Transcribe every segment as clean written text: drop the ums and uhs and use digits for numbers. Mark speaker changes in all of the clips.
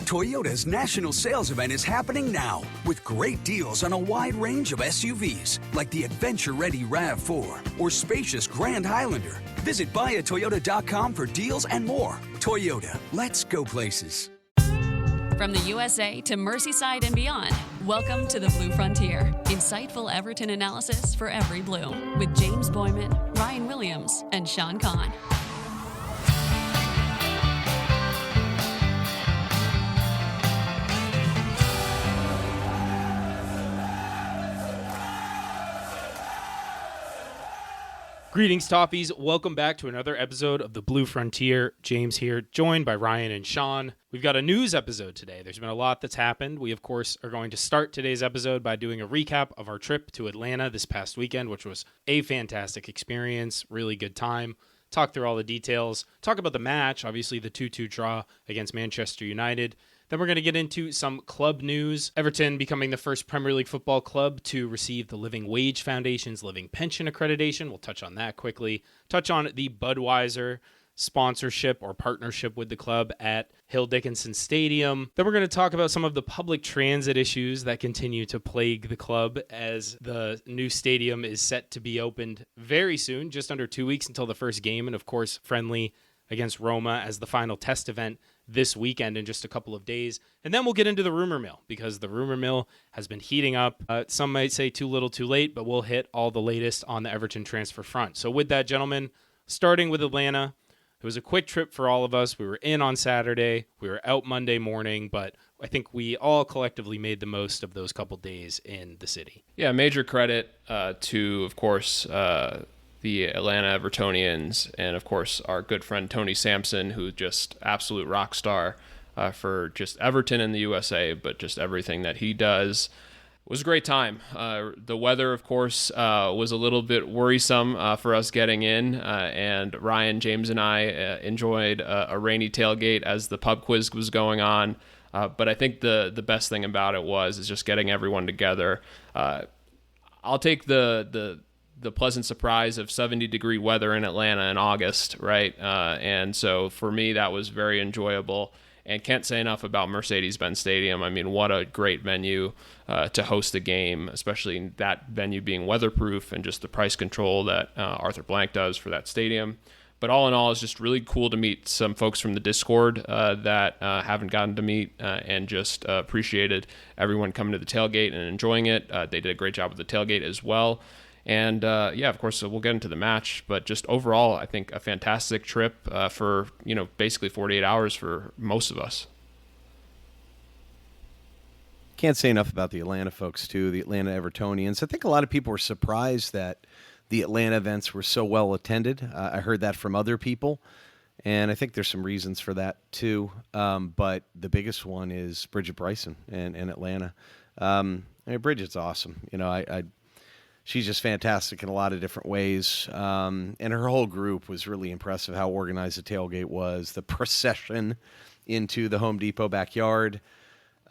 Speaker 1: Toyota's national sales event is happening now with great deals on a wide range of SUVs like the adventure-ready RAV4 or spacious Grand Highlander. Visit buyatoyota.com for deals and more. Toyota, let's go places.
Speaker 2: From the USA to Merseyside and beyond, welcome to the Blue Frontier. Insightful Everton analysis for every Blue with James Boyman, Ryan Williams, and Sean Kahn.
Speaker 3: Greetings, Toffees. Welcome back to another episode of the Blue Frontier. James here, joined by Ryan and Sean. We've got a news episode today. There's been a lot that's happened. We, of course, are going to start today's episode by doing a recap of our trip to Atlanta this past weekend, which was a fantastic experience, really good time. Talk through all the details. Talk about the match, obviously the 2-2 draw against Manchester United. Then we're going to get into some club news. Everton becoming the first Premier League football club to receive the Living Wage Foundation's Living Pension accreditation. We'll touch on that quickly. Touch on the Budweiser sponsorship or partnership with the club at Hill Dickinson Stadium. Then we're going to talk about some of the public transit issues that continue to plague the club as the new stadium is set to be opened very soon, just under 2 weeks until the first game, and of course friendly against Roma as the final test event this weekend in just a couple of days. And then we'll get into the rumor mill because the rumor mill has been heating up. Some might say too little too late, but we'll hit all the latest on the Everton transfer front. So with that, gentlemen, starting with Atlanta, it was a quick trip for all of us. We were in on Saturday. We were out Monday morning, but I think we all collectively made the most of those couple days in the city.
Speaker 4: Yeah, major credit to, of course, the Atlanta Evertonians, and of course our good friend Tony Sampson, who just absolute rock star for just Everton in the USA, but just everything that he does. It was a great time. The weather, of course, was a little bit worrisome for us getting in, and Ryan, James, and I enjoyed a rainy tailgate as the pub quiz was going on. But I think the best thing about it is just getting everyone together. I'll take the pleasant surprise of 70-degree weather in Atlanta in August, right? And so for me, that was very enjoyable. And can't say enough about Mercedes-Benz Stadium. I mean, what a great venue to host a game, especially that venue being weatherproof and just the price control that Arthur Blank does for that stadium. But all in all, it's just really cool to meet some folks from the Discord that haven't gotten to meet and just appreciated everyone coming to the tailgate and enjoying it. They did a great job with the tailgate as well. And yeah, of course, we'll get into the match, but just overall, I think a fantastic trip for, basically 48 hours for most of us.
Speaker 5: Can't say enough about the Atlanta folks, too, the Atlanta Evertonians. I think a lot of people were surprised that the Atlanta events were so well attended. I heard that from other people, and I think there's some reasons for that, too. But the biggest one is Bridget Bryson in Atlanta. Bridget's awesome. She's just fantastic in a lot of different ways. And her whole group was really impressive, how organized the tailgate was, the procession into the Home Depot backyard.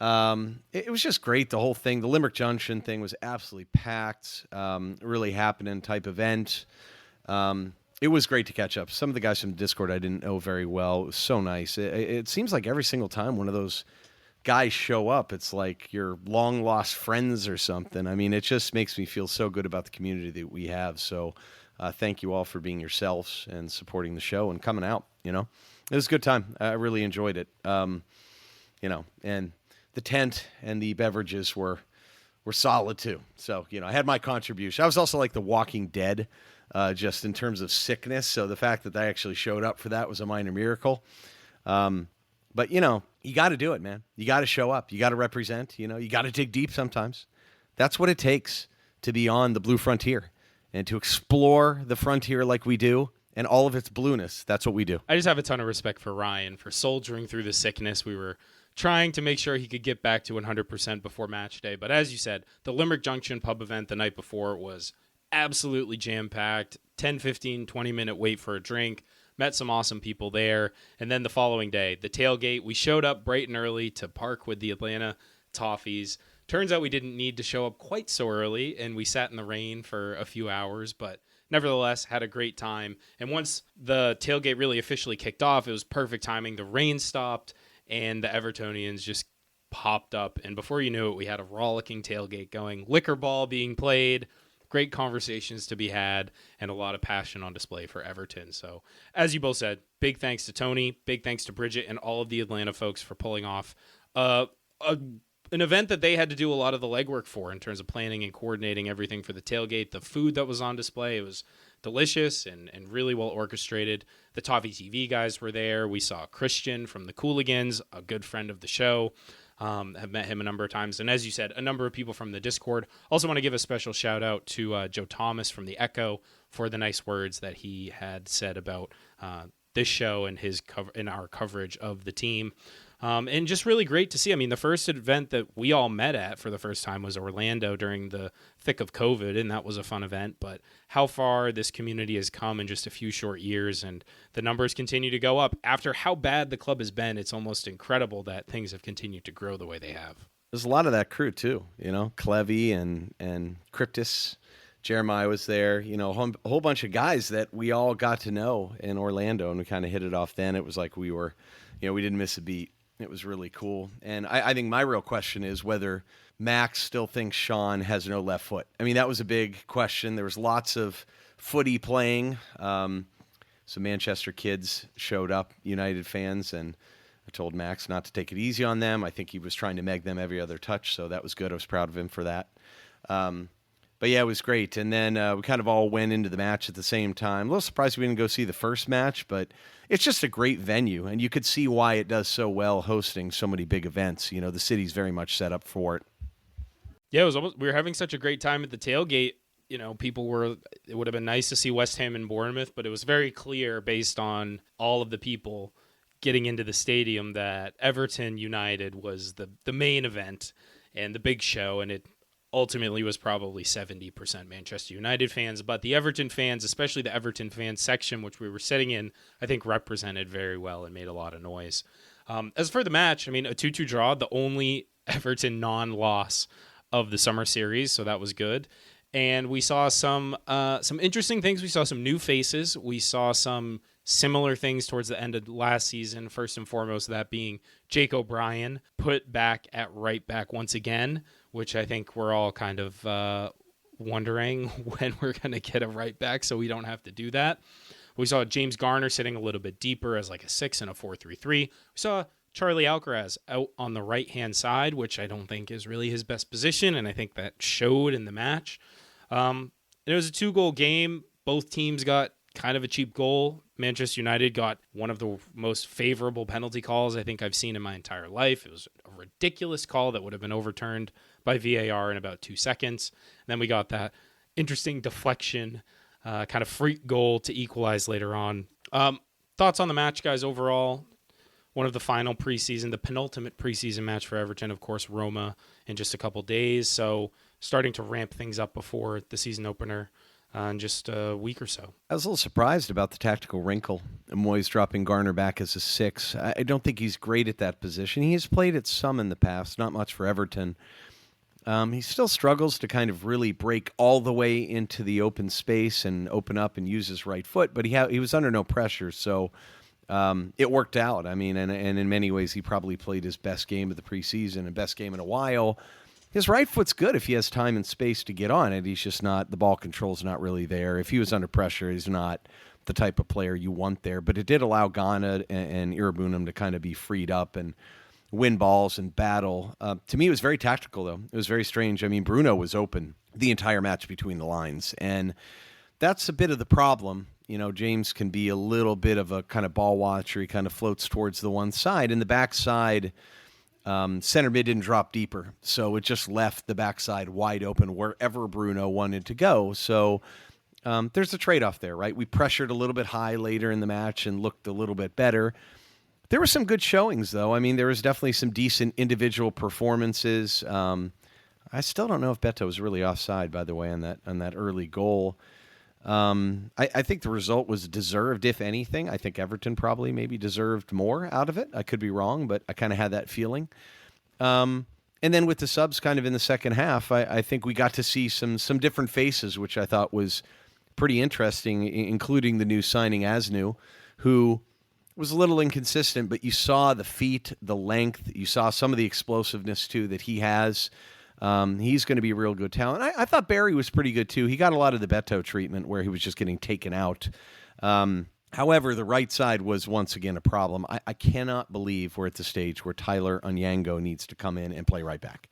Speaker 5: It was just great, the whole thing. The Limerick Junction thing was absolutely packed, really happening type event. It was great to catch up. Some of the guys from Discord I didn't know very well. It was so nice. It seems like every single time one of those guys show up, it's like your long lost friends or something. I mean, it just makes me feel so good about the community that we have. So thank you all for being yourselves and supporting the show and coming out. It was a good time. I really enjoyed it. And the tent and the beverages were solid too. So I had my contribution. I was also like the Walking Dead, just in terms of sickness. So the fact that I actually showed up for that was a minor miracle. But you got to do it, man. You got to show up. You got to represent. You got to dig deep sometimes. That's what it takes to be on the Blue Frontier and to explore the frontier like we do and all of its blueness. That's what we do.
Speaker 3: I just have a ton of respect for Ryan for soldiering through the sickness. We were trying to make sure he could get back to 100% before match day. But as you said, the Limerick Junction pub event the night before was absolutely jam-packed. 10, 15, 20-minute wait for a drink. Met some awesome people there. And then the following day, the tailgate, we showed up bright and early to park with the Atlanta Toffees. Turns out we didn't need to show up quite so early, and we sat in the rain for a few hours, but nevertheless had a great time. And once the tailgate really officially kicked off, it was perfect timing. The rain stopped, and the Evertonians just popped up. And before you knew it, we had a rollicking tailgate going, liquor ball being played, great conversations to be had, and a lot of passion on display for Everton. So, as you both said, big thanks to Tony, big thanks to Bridget, and all of the Atlanta folks for pulling off an event that they had to do a lot of the legwork for in terms of planning and coordinating everything for the tailgate. The food that was on display, it was delicious and really well orchestrated. The Toffee TV guys were there. We saw Christian from the Cooligans, a good friend of the show. Have met him a number of times. And as you said, a number of people from the Discord. Also want to give a special shout out to Joe Thomas from the Echo for the nice words that he had said about this show and our coverage of the team. And just really great to see. I mean, the first event that we all met at for the first time was Orlando during the thick of COVID, and that was a fun event. But how far this community has come in just a few short years, and the numbers continue to go up. After how bad the club has been, it's almost incredible that things have continued to grow the way they have.
Speaker 5: There's a lot of that crew, too. Clevy and Cryptus. Jeremiah was there. A whole bunch of guys that we all got to know in Orlando, and we kind of hit it off then. It was like we were, we didn't miss a beat. It was really cool. And I think my real question is whether Max still thinks Sean has no left foot. I mean, that was a big question. There was lots of footy playing. Some Manchester kids showed up, United fans, and I told Max not to take it easy on them. I think he was trying to meg them every other touch, so that was good. I was proud of him for that. But yeah, it was great. And then we kind of all went into the match at the same time. A little surprised we didn't go see the first match, but it's just a great venue. And you could see why it does so well hosting so many big events. The city's very much set up for it.
Speaker 3: Yeah, we were having such a great time at the tailgate. It would have been nice to see West Ham and Bournemouth, but it was very clear based on all of the people getting into the stadium that Everton United was the main event and the big show, and it ultimately was probably 70% Manchester United fans, but the Everton fans, especially the Everton fan section, which we were sitting in, I think represented very well and made a lot of noise. As for the match, I mean, a 2-2 draw, the only Everton non-loss of the summer series, so that was good. And we saw some interesting things. We saw some new faces. We saw some similar things towards the end of last season, first and foremost, that being Jake O'Brien put back at right back once again, which I think we're all kind of wondering when we're going to get a right back so we don't have to do that. We saw James Garner sitting a little bit deeper as like a 6 in a 4-3-3. We saw Charlie Alcaraz out on the right-hand side, which I don't think is really his best position, and I think that showed in the match. It was a 2-goal game. Both teams got kind of a cheap goal. Manchester United got one of the most favorable penalty calls I think I've seen in my entire life. It was a ridiculous call that would have been overturned by VAR in about 2 seconds. And then we got that interesting deflection, kind of freak goal to equalize later on. Thoughts on the match, guys, overall? One of the final preseason, the penultimate preseason match for Everton, of course, Roma in just a couple days. So starting to ramp things up before the season opener in just a week or so.
Speaker 5: I was a little surprised about the tactical wrinkle. Moyes dropping Garner back as a 6. I don't think he's great at that position. He has played it some in the past, not much for Everton. He still struggles to kind of really break all the way into the open space and open up and use his right foot, but he was under no pressure, so it worked out. I mean, and in many ways, he probably played his best game of the preseason and best game in a while. His right foot's good if he has time and space to get on it. He's just not, the ball control's not really there. If he was under pressure, he's not the type of player you want there. But it did allow Ghana and Irabunum to kind of be freed up and win balls and battle. To me, it was very tactical, though. It was very strange. I mean, Bruno was open the entire match between the lines, and that's a bit of the problem. James can be a little bit of a kind of ball watcher. He kind of floats towards the one side. And the backside, center mid didn't drop deeper. So it just left the backside wide open wherever Bruno wanted to go. So there's a trade-off there, right? We pressured a little bit high later in the match and looked a little bit better. There were some good showings, though. I mean, there was definitely some decent individual performances. I still don't know if Beto was really offside, by the way, on that early goal. I think the result was deserved, if anything. I think Everton probably maybe deserved more out of it. I could be wrong, but I kind of had that feeling. And then with the subs kind of in the second half, I think we got to see some different faces, which I thought was pretty interesting, including the new signing Aznou, who was a little inconsistent, but you saw the feet, the length. You saw some of the explosiveness, too, that he has. He's going to be a real good talent. I thought Barry was pretty good, too. He got a lot of the Beto treatment where he was just getting taken out. However, the right side was once again a problem. I cannot believe we're at the stage where Tyler Onyango needs to come in and play right back.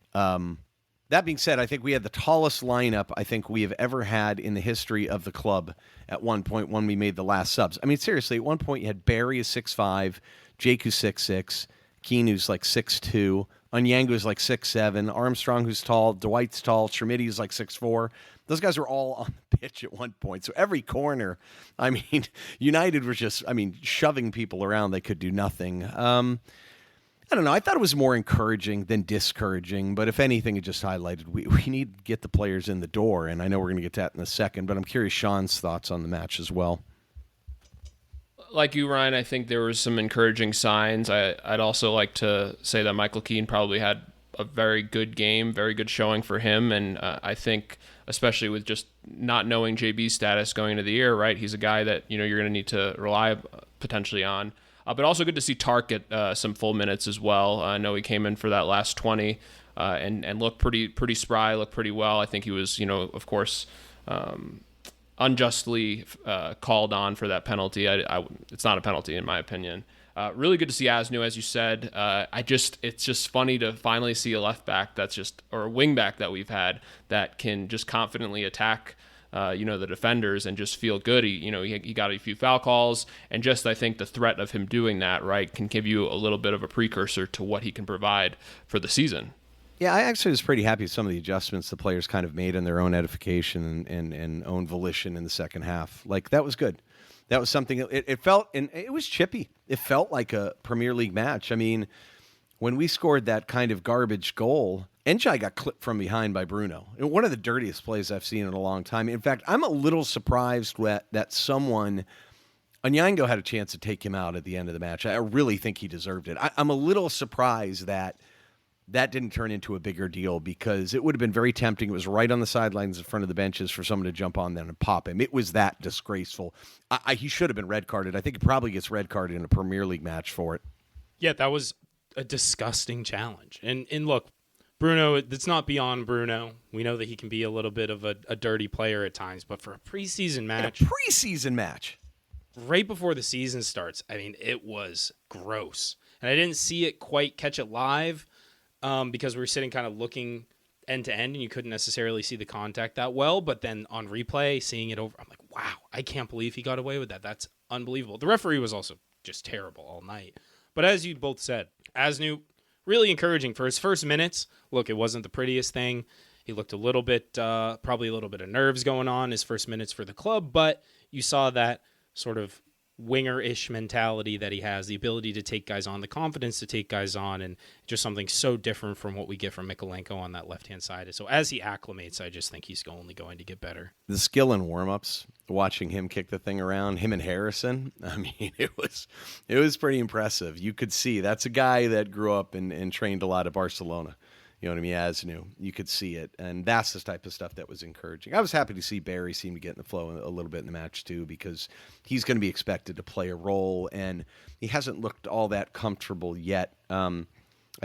Speaker 5: That being said, I think we had the tallest lineup I think we have ever had in the history of the club at one point when we made the last subs. I mean, seriously, at one point you had Barry is 6'5", Jake who's 6'6", Keane who's like 6'2", Onyango who's like 6'7", Armstrong who's tall, Dwight's tall, Shermity is like 6'4". Those guys were all on the pitch at one point. So every corner, I mean, United was just, shoving people around. They could do nothing. I don't know. I thought it was more encouraging than discouraging, but if anything, it just highlighted we need to get the players in the door, and I know we're going to get to that in a second, but I'm curious Sean's thoughts on the match as well.
Speaker 4: Like you, Ryan, I think there were some encouraging signs. I'd also like to say that Michael Keane probably had a very good game, very good showing for him, and I think especially with just not knowing JB's status going into the year, right? He's a guy that you're going to need to rely potentially on. But also good to see Tark get some full minutes as well. I know he came in for that last 20 and looked pretty spry, looked pretty well. I think he was, of course, unjustly called on for that penalty. It's not a penalty in my opinion. Really good to see Aznou, as you said. It's just funny to finally see a left back or a wing back that we've had that can just confidently attack the defenders and just feel good. He got a few foul calls, and just I think the threat of him doing that, right, can give you a little bit of a precursor to what he can provide for the season.
Speaker 5: Yeah, I actually was pretty happy with some of the adjustments the players kind of made in their own edification and own volition in the second half. Like, that was good. That was something, it felt, and it was chippy. It felt like a Premier League match. I mean, when we scored that kind of garbage goal, Njai got clipped from behind by Bruno. One of the dirtiest plays I've seen in a long time. In fact, I'm a little surprised that Onyango had a chance to take him out at the end of the match. I really think he deserved it. I'm a little surprised that didn't turn into a bigger deal, because it would have been very tempting. It was right on the sidelines in front of the benches for someone to jump on them and pop him. It was that disgraceful. He should have been red carded. I think he probably gets red carded in a Premier League match for it.
Speaker 3: Yeah, that was a disgusting challenge. And look, Bruno, it's not beyond Bruno. We know that he can be a little bit of a dirty player at times, but for a preseason match, right before the season starts, it was gross. And I didn't see it quite catch it live because we were sitting kind of looking end to end, and you couldn't necessarily see the contact that well. But then on replay, seeing it over, I'm like, wow, I can't believe he got away with that. That's unbelievable. The referee was also just terrible all night. But as you both said, Aznou, really encouraging for his first minutes. Look, it wasn't the prettiest thing. He looked a little bit, probably a little bit of nerves going on his first minutes for the club, but you saw that sort of winger-ish mentality that he has, the ability to take guys on, the confidence to take guys on, and just something so different from what we get from Mykolenko on that left-hand side. So as he acclimates, I just think he's only going to get better.
Speaker 5: The skill in warm-ups, watching him kick the thing around, him and Harrison, it was pretty impressive. You could see that's a guy that grew up and trained a lot at Barcelona. You know what I mean? Aznou. You could see it. And that's the type of stuff that was encouraging. I was happy to see Barry seem to get in the flow a little bit in the match, too, because he's going to be expected to play a role, and he hasn't looked all that comfortable yet. I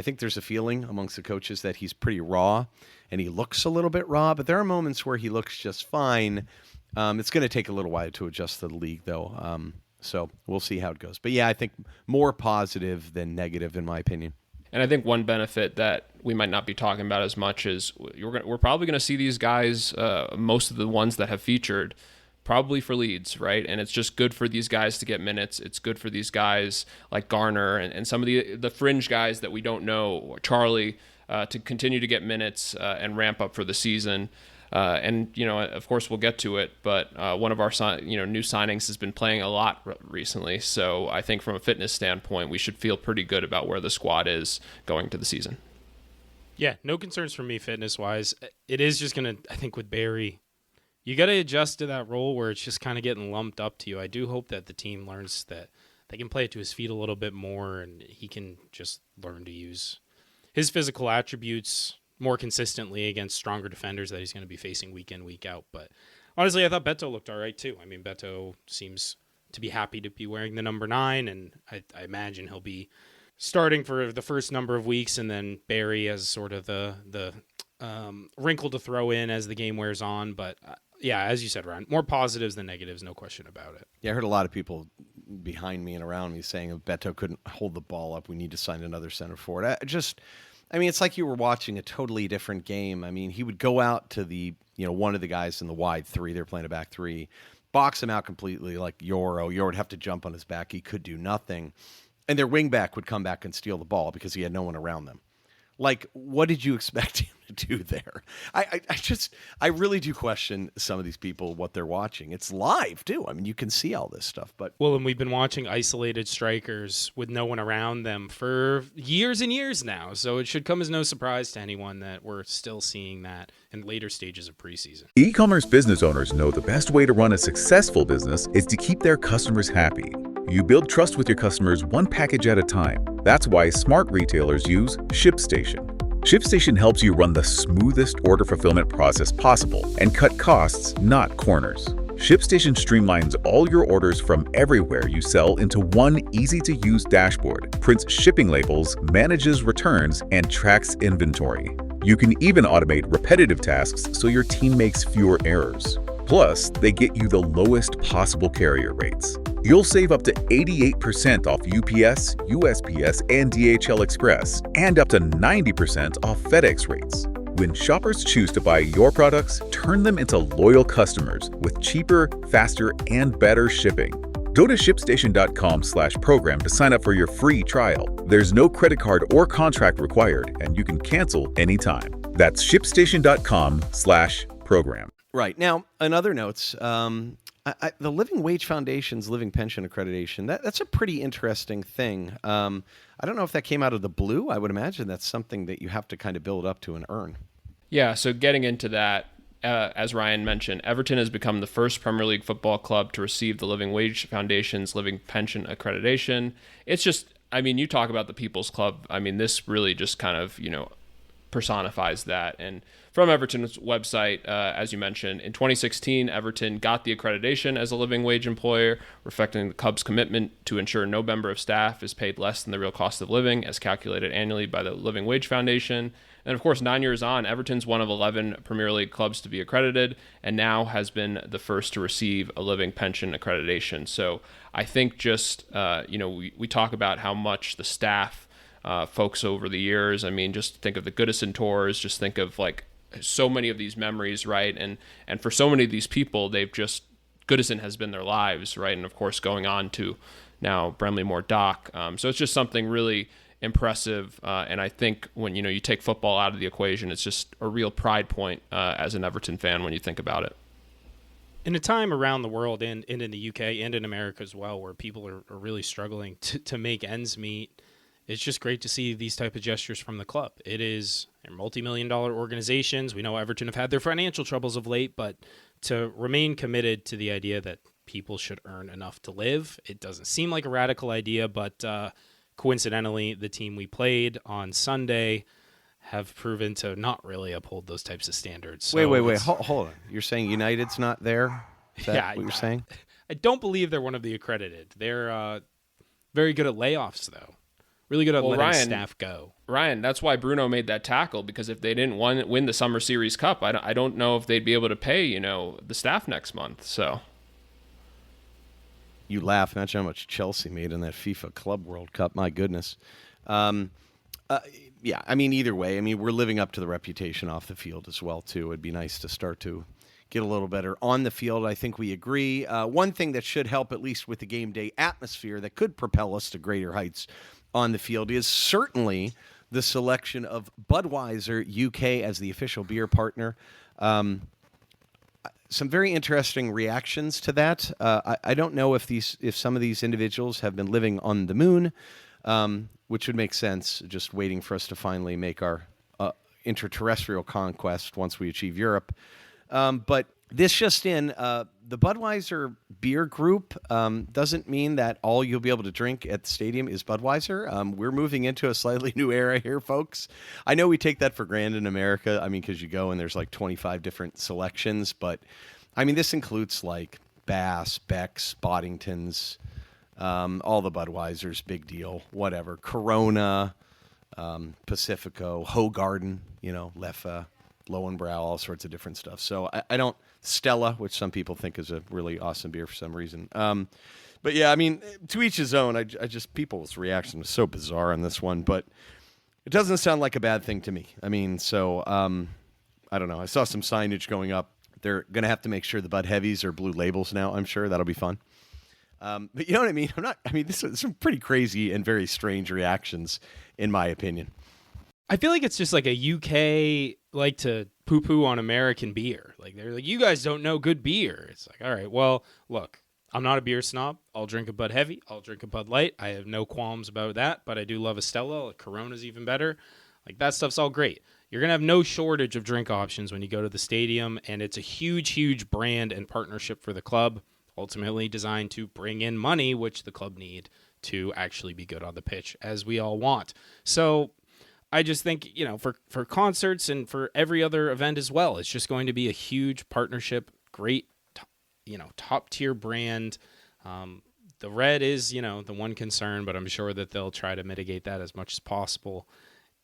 Speaker 5: think there's a feeling amongst the coaches that he's pretty raw, and he looks a little bit raw, but there are moments where he looks just fine. It's going to take a little while to adjust to the league, though. So we'll see how it goes. But, yeah, I think more positive than negative, in my opinion.
Speaker 4: And I think one benefit that we might not be talking about as much is we're probably going to see these guys, most of the ones that have featured, probably for Leeds, right? And it's just good for these guys to get minutes. It's good for these guys like Garner and some of the fringe guys that we don't know, Charlie, to continue to get minutes and ramp up for the season. And, of course, we'll get to it, but one of our new signings has been playing a lot recently. So I think from a fitness standpoint, we should feel pretty good about where the squad is going to the season.
Speaker 3: Yeah, no concerns for me fitness-wise. It is just going to, I think with Barry, you got to adjust to that role where it's just kind of getting lumped up to you. I do hope that the team learns that they can play it to his feet a little bit more, and he can just learn to use his physical attributes more consistently against stronger defenders that he's going to be facing week in, week out. But honestly, I thought Beto looked all right too. Beto seems to be happy to be wearing the number 9, and I imagine he'll be starting for the first number of weeks, and then Barry as sort of the wrinkle to throw in as the game wears on. But yeah, as you said, Ryan, more positives than negatives, no question about it.
Speaker 5: Yeah, I heard a lot of people behind me and around me saying if Beto couldn't hold the ball up, we need to sign another center forward. It's like you were watching a totally different game. I mean, he would go out to the, one of the guys in the wide 3, they're playing a back 3, box him out completely like Yoro. Yoro would have to jump on his back. He could do nothing. And their wingback would come back and steal the ball because he had no one around them. Like, what did you expect him to do there? I really do question some of these people, what they're watching. It's live, too. I mean, you can see all this stuff. But
Speaker 3: well, and we've been watching isolated strikers with no one around them for years and years now. So it should come as no surprise to anyone that we're still seeing that in later stages of preseason.
Speaker 6: E-commerce business owners know the best way to run a successful business is to keep their customers happy. You build trust with your customers one package at a time. That's why smart retailers use ShipStation. ShipStation helps you run the smoothest order fulfillment process possible and cut costs, not corners. ShipStation streamlines all your orders from everywhere you sell into one easy-to-use dashboard, prints shipping labels, manages returns, and tracks inventory. You can even automate repetitive tasks so your team makes fewer errors. Plus, they get you the lowest possible carrier rates. You'll save up to 88% off UPS, USPS, and DHL Express, and up to 90% off FedEx rates. When shoppers choose to buy your products, turn them into loyal customers with cheaper, faster, and better shipping. Go to ShipStation.com/program to sign up for your free trial. There's no credit card or contract required, and you can cancel anytime. That's ShipStation.com/program.
Speaker 5: Right. Now, in other notes, the Living Wage Foundation's Living Pension Accreditation, that's a pretty interesting thing. I don't know if that came out of the blue. I would imagine that's something that you have to kind of build up to and earn.
Speaker 4: Yeah, so getting into that, as Ryan mentioned, Everton has become the first Premier League football club to receive the Living Wage Foundation's Living Pension Accreditation. It's just, you talk about the People's Club. This really just kind of, personifies that. And from Everton's website, as you mentioned, in 2016, Everton got the accreditation as a living wage employer, reflecting the club's commitment to ensure no member of staff is paid less than the real cost of living as calculated annually by the Living Wage Foundation. And of course, 9 years on, Everton's one of 11 Premier League clubs to be accredited and now has been the first to receive a living pension accreditation. So I think just, we talk about how much the staff folks over the years, just think of the Goodison tours, just think of like so many of these memories, right? And for so many of these people, Goodison has been their lives, right? And of course, going on to now Bramley-Moore Dock. So it's just something really impressive. And I think when, you take football out of the equation, it's just a real pride point as an Everton fan when you think about it.
Speaker 3: In a time around the world and in the UK and in America as well, where people are really struggling to make ends meet, it's just great to see these type of gestures from the club. It is multi-million-dollar organizations. We know Everton have had their financial troubles of late, but to remain committed to the idea that people should earn enough to live, it doesn't seem like a radical idea, but coincidentally, the team we played on Sunday have proven to not really uphold those types of standards. So
Speaker 5: wait. Hold on. You're saying United's not there? Is that what you're saying?
Speaker 3: I don't believe they're one of the accredited. They're very good at layoffs, though. Really good at letting staff go.
Speaker 4: Ryan, that's why Bruno made that tackle, because if they didn't win the Summer Series Cup, I don't know if they'd be able to pay, the staff next month. So
Speaker 5: you laugh. Imagine how much Chelsea made in that FIFA Club World Cup. My goodness. Yeah, either way, we're living up to the reputation off the field as well, too. It'd be nice to start to get a little better on the field. I think we agree. One thing that should help, at least with the game day atmosphere, that could propel us to greater heights on the field is certainly the selection of Budweiser UK as the official beer partner. Some very interesting reactions to that. I don't know if some of these individuals have been living on the moon, which would make sense, just waiting for us to finally make our interterrestrial conquest once we achieve Europe. But this just in, the Budweiser beer group doesn't mean that all you'll be able to drink at the stadium is Budweiser. We're moving into a slightly new era here, folks. I know we take that for granted in America, because you go and there's like 25 different selections, but this includes like Bass, Beck's, Boddington's, all the Budweisers, big deal, whatever. Corona, Pacifico, Hoegaarden, Leffe, Lowenbrau, all sorts of different stuff. So I don't, Stella, which some people think is a really awesome beer for some reason. But yeah, I mean, to each his own. I just, people's reaction was so bizarre on this one, but it doesn't sound like a bad thing to me. I mean, so I don't know. I saw some signage going up. They're going to have to make sure the Bud Heavies are blue labels now. I'm sure that'll be fun. But you know what I mean? This is some pretty crazy and very strange reactions, in my opinion.
Speaker 3: I feel like it's just like a UK like to poo-poo on American beer. Like, they're like, you guys don't know good beer. It's like, all right, well, look, I'm not a beer snob. I'll drink a Bud Heavy. I'll drink a Bud Light. I have no qualms about that, but I do love a Stella. A Corona's even better. Like, that stuff's all great. You're going to have no shortage of drink options when you go to the stadium, and it's a huge, huge brand and partnership for the club, ultimately designed to bring in money, which the club need to actually be good on the pitch, as we all want. So I just think, for concerts and for every other event as well, it's just going to be a huge partnership, great, top-tier brand. The red is, the one concern, but I'm sure that they'll try to mitigate that as much as possible.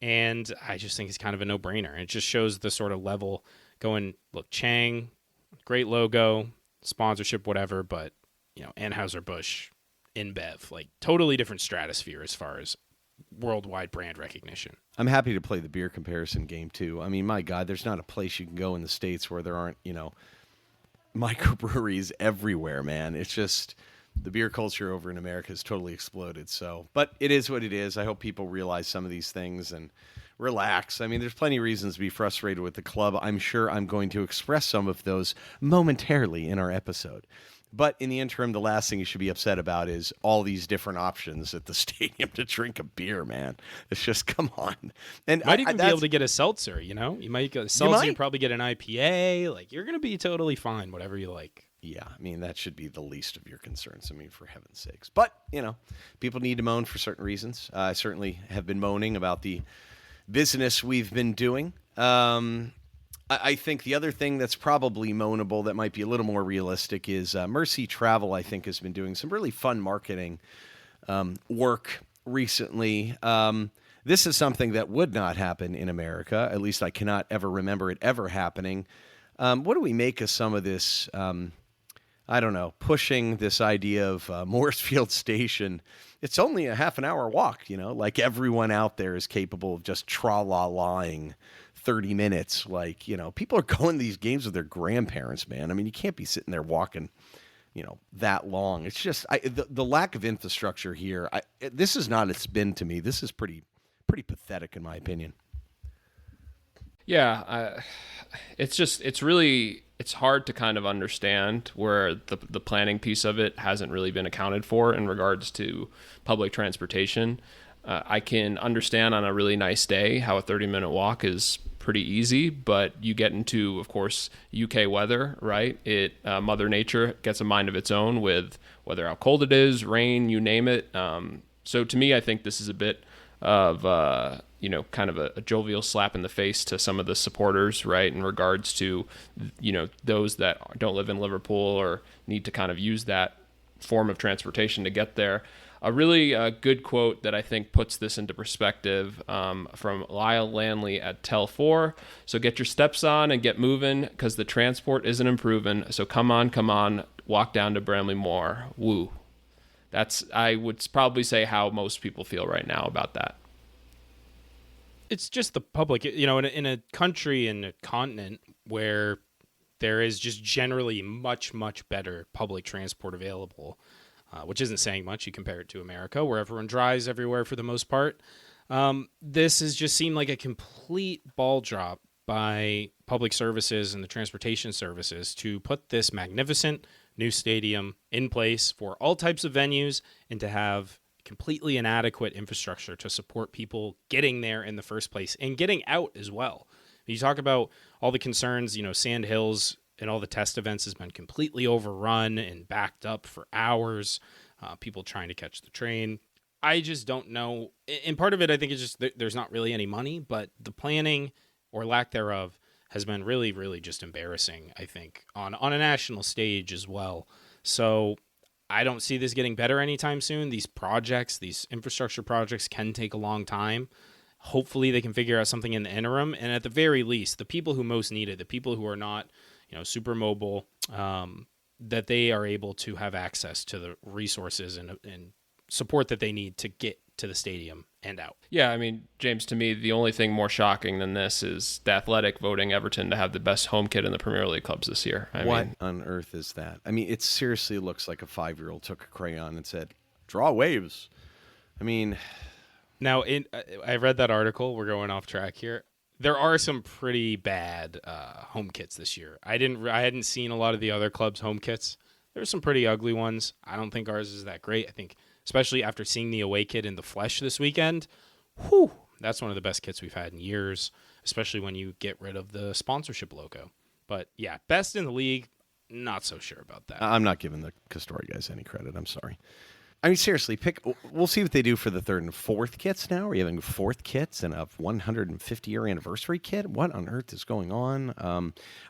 Speaker 3: And I just think it's kind of a no-brainer. It just shows the sort of level going, look, Chang, great logo, sponsorship, whatever, but, Anheuser-Busch, InBev, like totally different stratosphere as far as worldwide brand recognition.
Speaker 5: I'm happy to play the beer comparison game, too. I mean, my God, there's not a place you can go in the States where there aren't, microbreweries everywhere, man. It's just the beer culture over in America has totally exploded. So, but it is what it is. I hope people realize some of these things and relax. I mean, there's plenty of reasons to be frustrated with the club. I'm sure I'm going to express some of those momentarily in our episode. But in the interim, the last thing you should be upset about is all these different options at the stadium to drink a beer, man. It's just, come on. And
Speaker 3: might even be able to get a seltzer, You might get a seltzer, you probably get an IPA. Like, you're going to be totally fine, whatever you like.
Speaker 5: Yeah, I mean, that should be the least of your concerns. I mean, for heaven's sakes. But, people need to moan for certain reasons. I certainly have been moaning about the business we've been doing. I think the other thing that's probably moanable that might be a little more realistic is Mercy Travel, I think, has been doing some really fun marketing work recently. This is something that would not happen in America. At least I cannot ever remember it ever happening. What do we make of some of this, I don't know, pushing this idea of Mooresfield Station? It's only a half an hour walk, like everyone out there is capable of just tra-la-laing 30 minutes. Like, people are going to these games with their grandparents, man. I mean, you can't be sitting there walking, that long. It's just the lack of infrastructure here. This is not a spin to me. This is pretty pathetic in my opinion.
Speaker 4: Yeah, it's hard to kind of understand where the planning piece of it hasn't really been accounted for in regards to public transportation. I can understand on a really nice day how a 30-minute walk is pretty easy, but you get into, of course, UK weather, right? Mother Nature gets a mind of its own with whether how cold it is, rain, you name it. So to me, I think this is a bit of kind of a jovial slap in the face to some of the supporters, right, in regards to those that don't live in Liverpool or need to kind of use that form of transportation to get there. A really good quote that I think puts this into perspective from Lyle Lanley at Tel 4. So get your steps on and get moving because the transport isn't improving. So come on, walk down to Bramley-Moore. Woo. I would probably say how most people feel right now about that.
Speaker 3: It's just the public, in a country and a continent where there is just generally much, much better public transport available. Which isn't saying much. You compare it to America, where everyone drives everywhere for the most part. This has just seemed like a complete ball drop by public services and the transportation services to put this magnificent new stadium in place for all types of venues and to have completely inadequate infrastructure to support people getting there in the first place and getting out as well. You talk about all the concerns, Sand Hills and all the test events has been completely overrun and backed up for hours. People trying to catch the train. I just don't know. And part of it, I think, is just there's not really any money, but the planning or lack thereof has been really, really just embarrassing, I think, on a national stage as well. So I don't see this getting better anytime soon. These projects, these infrastructure projects can take a long time. Hopefully they can figure out something in the interim. And at the very least, the people who most need it, the people who are not, super mobile, that they are able to have access to the resources and support that they need to get to the stadium and out.
Speaker 4: Yeah, I mean, James, to me, the only thing more shocking than this is the Athletic voting Everton to have the best home kit in the Premier League clubs this year.
Speaker 5: What on earth is that? I mean, it seriously looks like a 5-year-old took a crayon and said, draw waves. I mean...
Speaker 3: Now, I read that article. We're going off track here. There are some pretty bad home kits this year. I hadn't seen a lot of the other clubs' home kits. There's some pretty ugly ones. I don't think ours is that great. I think, especially after seeing the away kit in the flesh this weekend, that's one of the best kits we've had in years, especially when you get rid of the sponsorship logo. But yeah, best in the league, not so sure about that.
Speaker 5: I'm not giving the Castore guys any credit. I'm sorry. I mean, seriously, we'll see what they do for the 3rd and 4th kits now. Are you having 4th kits and a 150-year anniversary kit? What on earth is going on?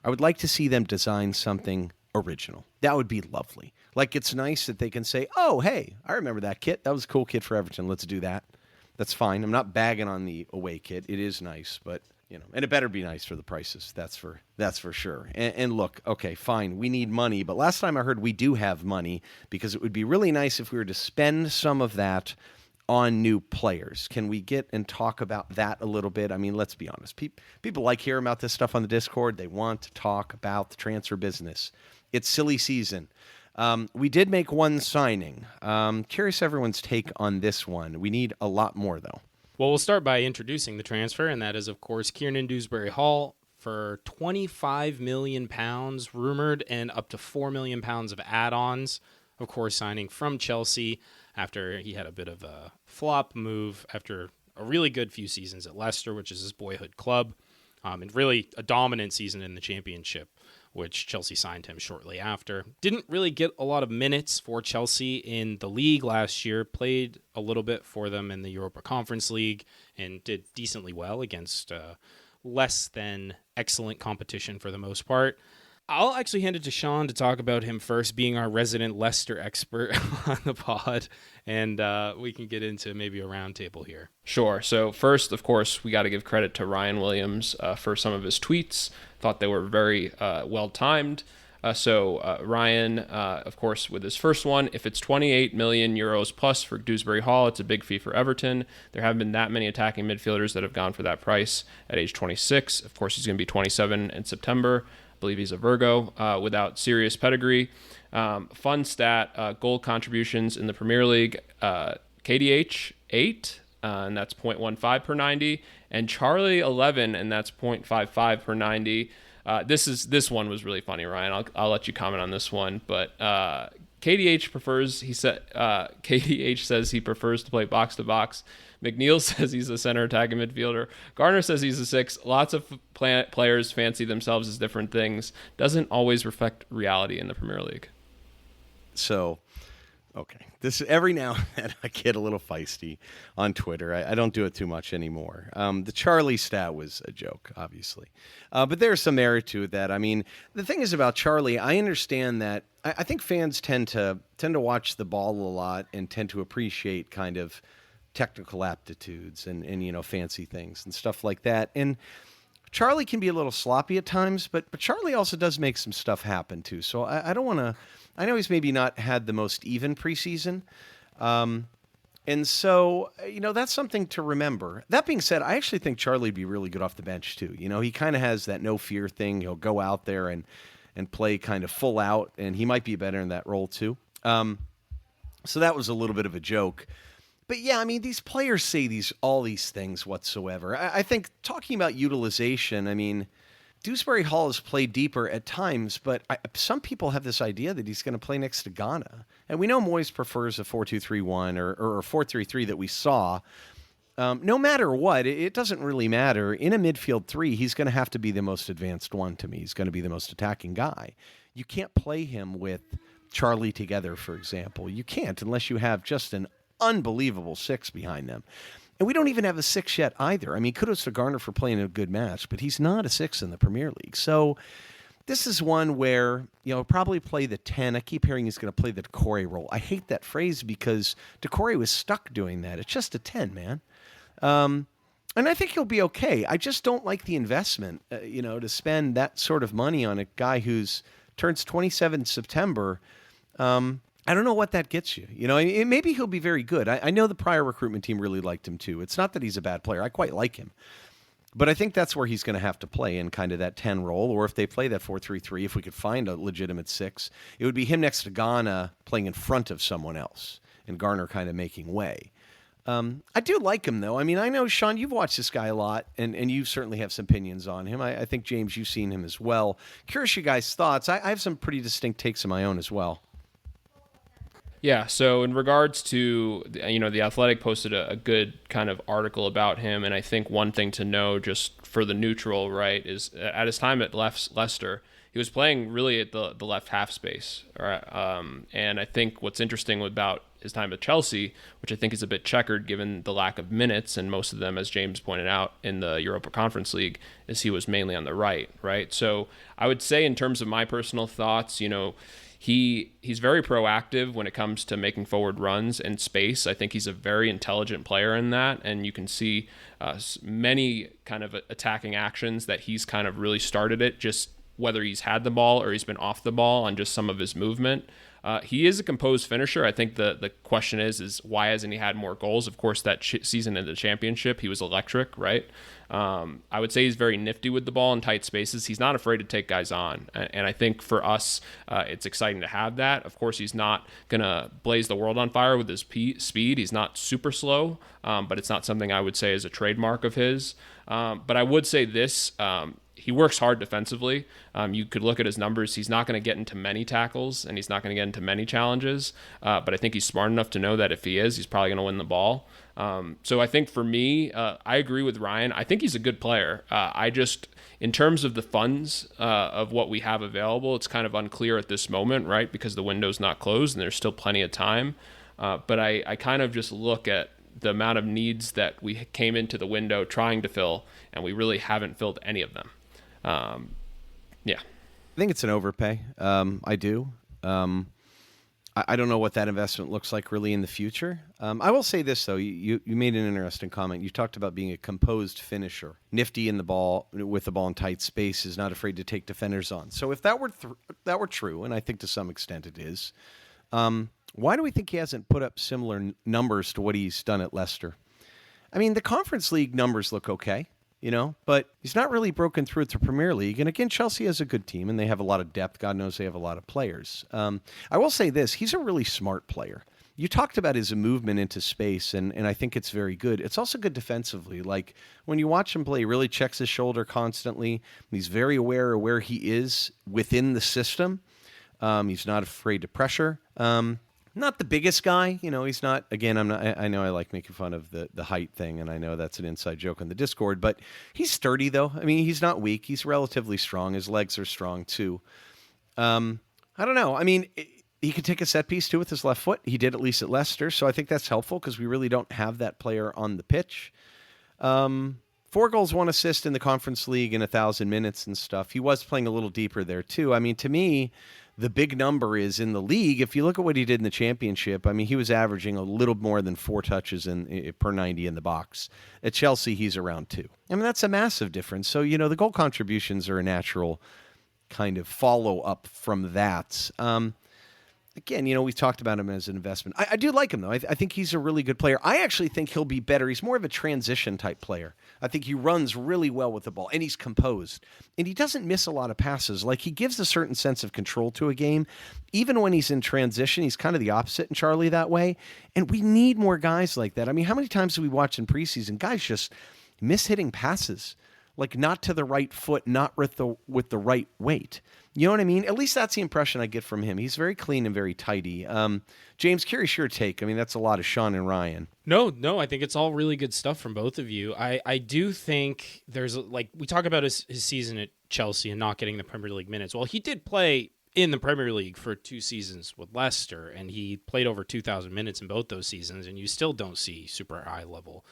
Speaker 5: I would like to see them design something original. That would be lovely. Like, it's nice that they can say, oh, hey, I remember that kit. That was a cool kit for Everton. Let's do that. That's fine. I'm not bagging on the away kit. It is nice, but... and it better be nice for the prices. That's for sure. And look, okay, fine. We need money, but last time I heard we do have money because it would be really nice if we were to spend some of that on new players. Can we get and talk about that a little bit? I mean, let's be honest. People like hearing about this stuff on the Discord. They want to talk about the transfer business. It's silly season. We did make one signing. Curious everyone's take on this one. We need a lot more, though.
Speaker 3: Well, we'll start by introducing the transfer, and that is, of course, Kiernan Dewsbury-Hall for £25 million rumored and up to £4 million of add-ons. Of course, signing from Chelsea after he had a bit of a flop move after a really good few seasons at Leicester, which is his boyhood club, and really a dominant season in the Championship, which Chelsea signed him shortly after. Didn't really get a lot of minutes for Chelsea in the league last year, played a little bit for them in the Europa Conference League, and did decently well against less than excellent competition for the most part. I'll actually hand it to Sean to talk about him first, being our resident Leicester expert on the pod, and we can get into maybe a roundtable here.
Speaker 4: Sure. So first, of course, we got to give credit to Ryan Williams for some of his tweets. Thought they were very well-timed. Ryan, of course, with his first one, if it's 28 million euros plus for Dewsbury-Hall, it's a big fee for Everton. There haven't been that many attacking midfielders that have gone for that price at age 26. Of course, he's going to be 27 in September. I believe he's a Virgo without serious pedigree. Fun stat, goal contributions in the Premier League, KDH 8, and that's 0.15 per 90, and Charlie 11, and that's 0.55 per 90. This one was really funny, Ryan. I'll let you comment on this one, but KDH says he prefers to play box to box. McNeil says he's a center attacking midfielder. Garner says he's a 6. Lots of players fancy themselves as different things. Doesn't always reflect reality in the Premier League.
Speaker 5: So, okay. This every now and then I get a little feisty on Twitter. I don't do it too much anymore. The Charlie stat was a joke, obviously. But there's some merit to that. I mean, the thing is about Charlie, I understand that I think fans tend to watch the ball a lot and tend to appreciate kind of technical aptitudes and fancy things and stuff like that. And Charlie can be a little sloppy at times, but Charlie also does make some stuff happen too. So I don't want to. I know he's maybe not had the most even preseason, and so that's something to remember. That being said, I actually think Charlie would be really good off the bench too. He kind of has that no fear thing. He'll go out there and play kind of full out, and he might be better in that role too. So that was a little bit of a joke. But yeah, I mean, these players say all these things whatsoever. I think talking about utilization, I mean, Dewsbury-Hall has played deeper at times, but some people have this idea that he's going to play next to Ghana. And we know Moyes prefers a 4-2-3-1 or a 4-3-3 that we saw. No matter what, it doesn't really matter. In a midfield 3, he's going to have to be the most advanced one to me. He's going to be the most attacking guy. You can't play him with Charlie together, for example. You can't unless you have just an unbelievable 6 behind them. And we don't even have a 6 yet either. I mean, kudos to Garner for playing a good match, but he's not a 6 in the Premier League. So This is one where, probably play the 10. I keep hearing he's going to play the Decore role. I hate that phrase because Decore was stuck doing that. It's just a 10, man. And I think he'll be okay. I just don't like the investment, to spend that sort of money on a guy who's turns 27 in September. I don't know what that gets you. Maybe he'll be very good. I know the prior recruitment team really liked him too. It's not that he's a bad player. I quite like him. But I think that's where he's going to have to play in kind of that 10 role, or if they play that 4-3-3, if we could find a legitimate 6, it would be him next to Ghana playing in front of someone else and Garner kind of making way. I do like him, though. I mean, I know, Sean, you've watched this guy a lot, and you certainly have some opinions on him. I think, James, you've seen him as well. Curious your guys' thoughts. I have some pretty distinct takes of my own as well.
Speaker 4: Yeah, so in regards to, the Athletic posted a good kind of article about him, and I think one thing to know just for the neutral, right, is at his time at Leicester, he was playing really at the left half space. Right? And I think what's interesting about his time at Chelsea, which I think is a bit checkered given the lack of minutes, and most of them, as James pointed out, in the Europa Conference League, is he was mainly on the right? So I would say in terms of my personal thoughts, He's very proactive when it comes to making forward runs and space. I think he's a very intelligent player in that, and you can see many kind of attacking actions that he's kind of really started it, just whether he's had the ball or he's been off the ball on just some of his movement. He is a composed finisher. I think the question is why hasn't he had more goals? Of course, that season in the championship, he was electric, right? I would say he's very nifty with the ball in tight spaces. He's not afraid to take guys on. And I think for us, it's exciting to have that. Of course, he's not going to blaze the world on fire with his speed. He's not super slow, but it's not something I would say is a trademark of his. But I would say this, he works hard defensively. You could look at his numbers. He's not going to get into many tackles, and he's not going to get into many challenges. But I think he's smart enough to know that if he is, he's probably going to win the ball. So I think for me, I agree with Ryan. I think he's a good player. In terms of the funds of what we have available, it's kind of unclear at this moment, right? Because the window's not closed and there's still plenty of time. But I kind of just look at the amount of needs that we came into the window trying to fill, and we really haven't filled any of them. Yeah.
Speaker 5: I think it's an overpay. I do. I don't know what that investment looks like really in the future. I will say this, though. You made an interesting comment. You talked about being a composed finisher, nifty in the ball, with the ball in tight spaces, not afraid to take defenders on. So if that were true, and I think to some extent it is, why do we think he hasn't put up similar numbers to what he's done at Leicester? I mean, the Conference League numbers look okay, but he's not really broken through to Premier League. And again, Chelsea has a good team, and they have a lot of depth. God knows they have a lot of players. I will say this. He's a really smart player. You talked about his movement into space, and I think it's very good. It's also good defensively. Like, when you watch him play, he really checks his shoulder constantly. He's very aware of where he is within the system. He's not afraid to pressure. Not the biggest guy, he's not, again, I know I like making fun of the height thing, and I know that's an inside joke on the Discord, but he's sturdy, though. I mean, he's not weak. He's relatively strong. His legs are strong, too. I don't know. I mean, he could take a set piece, too, with his left foot. He did, at least at Leicester, so I think that's helpful because we really don't have that player on the pitch. 4 goals, 1 assist in the Conference League in 1,000 minutes and stuff. He was playing a little deeper there, too. I mean, to me, the big number is in the league. If you look at what he did in the championship, I mean, he was averaging a little more than 4 touches per 90 in the box. At Chelsea, he's around 2. I mean, that's a massive difference. So, the goal contributions are a natural kind of follow-up from that. Again, we've talked about him as an investment. I do like him, though. I think he's a really good player. I actually think he'll be better. He's more of a transition-type player. I think he runs really well with the ball, and he's composed. And he doesn't miss a lot of passes. Like, he gives a certain sense of control to a game. Even when he's in transition, he's kind of the opposite in Charlie that way. And we need more guys like that. I mean, how many times have we watched in preseason guys just miss-hitting passes? Like, not to the right foot, not with the right weight. You know what I mean? At least that's the impression I get from him. He's very clean and very tidy. James, curious your take. I mean, that's a lot of Sean and Ryan.
Speaker 3: No, I think it's all really good stuff from both of you. I do think there's, like, we talk about his season at Chelsea and not getting the Premier League minutes. Well, he did play in the Premier League for 2 seasons with Leicester, and he played over 2,000 minutes in both those seasons, and you still don't see super high-level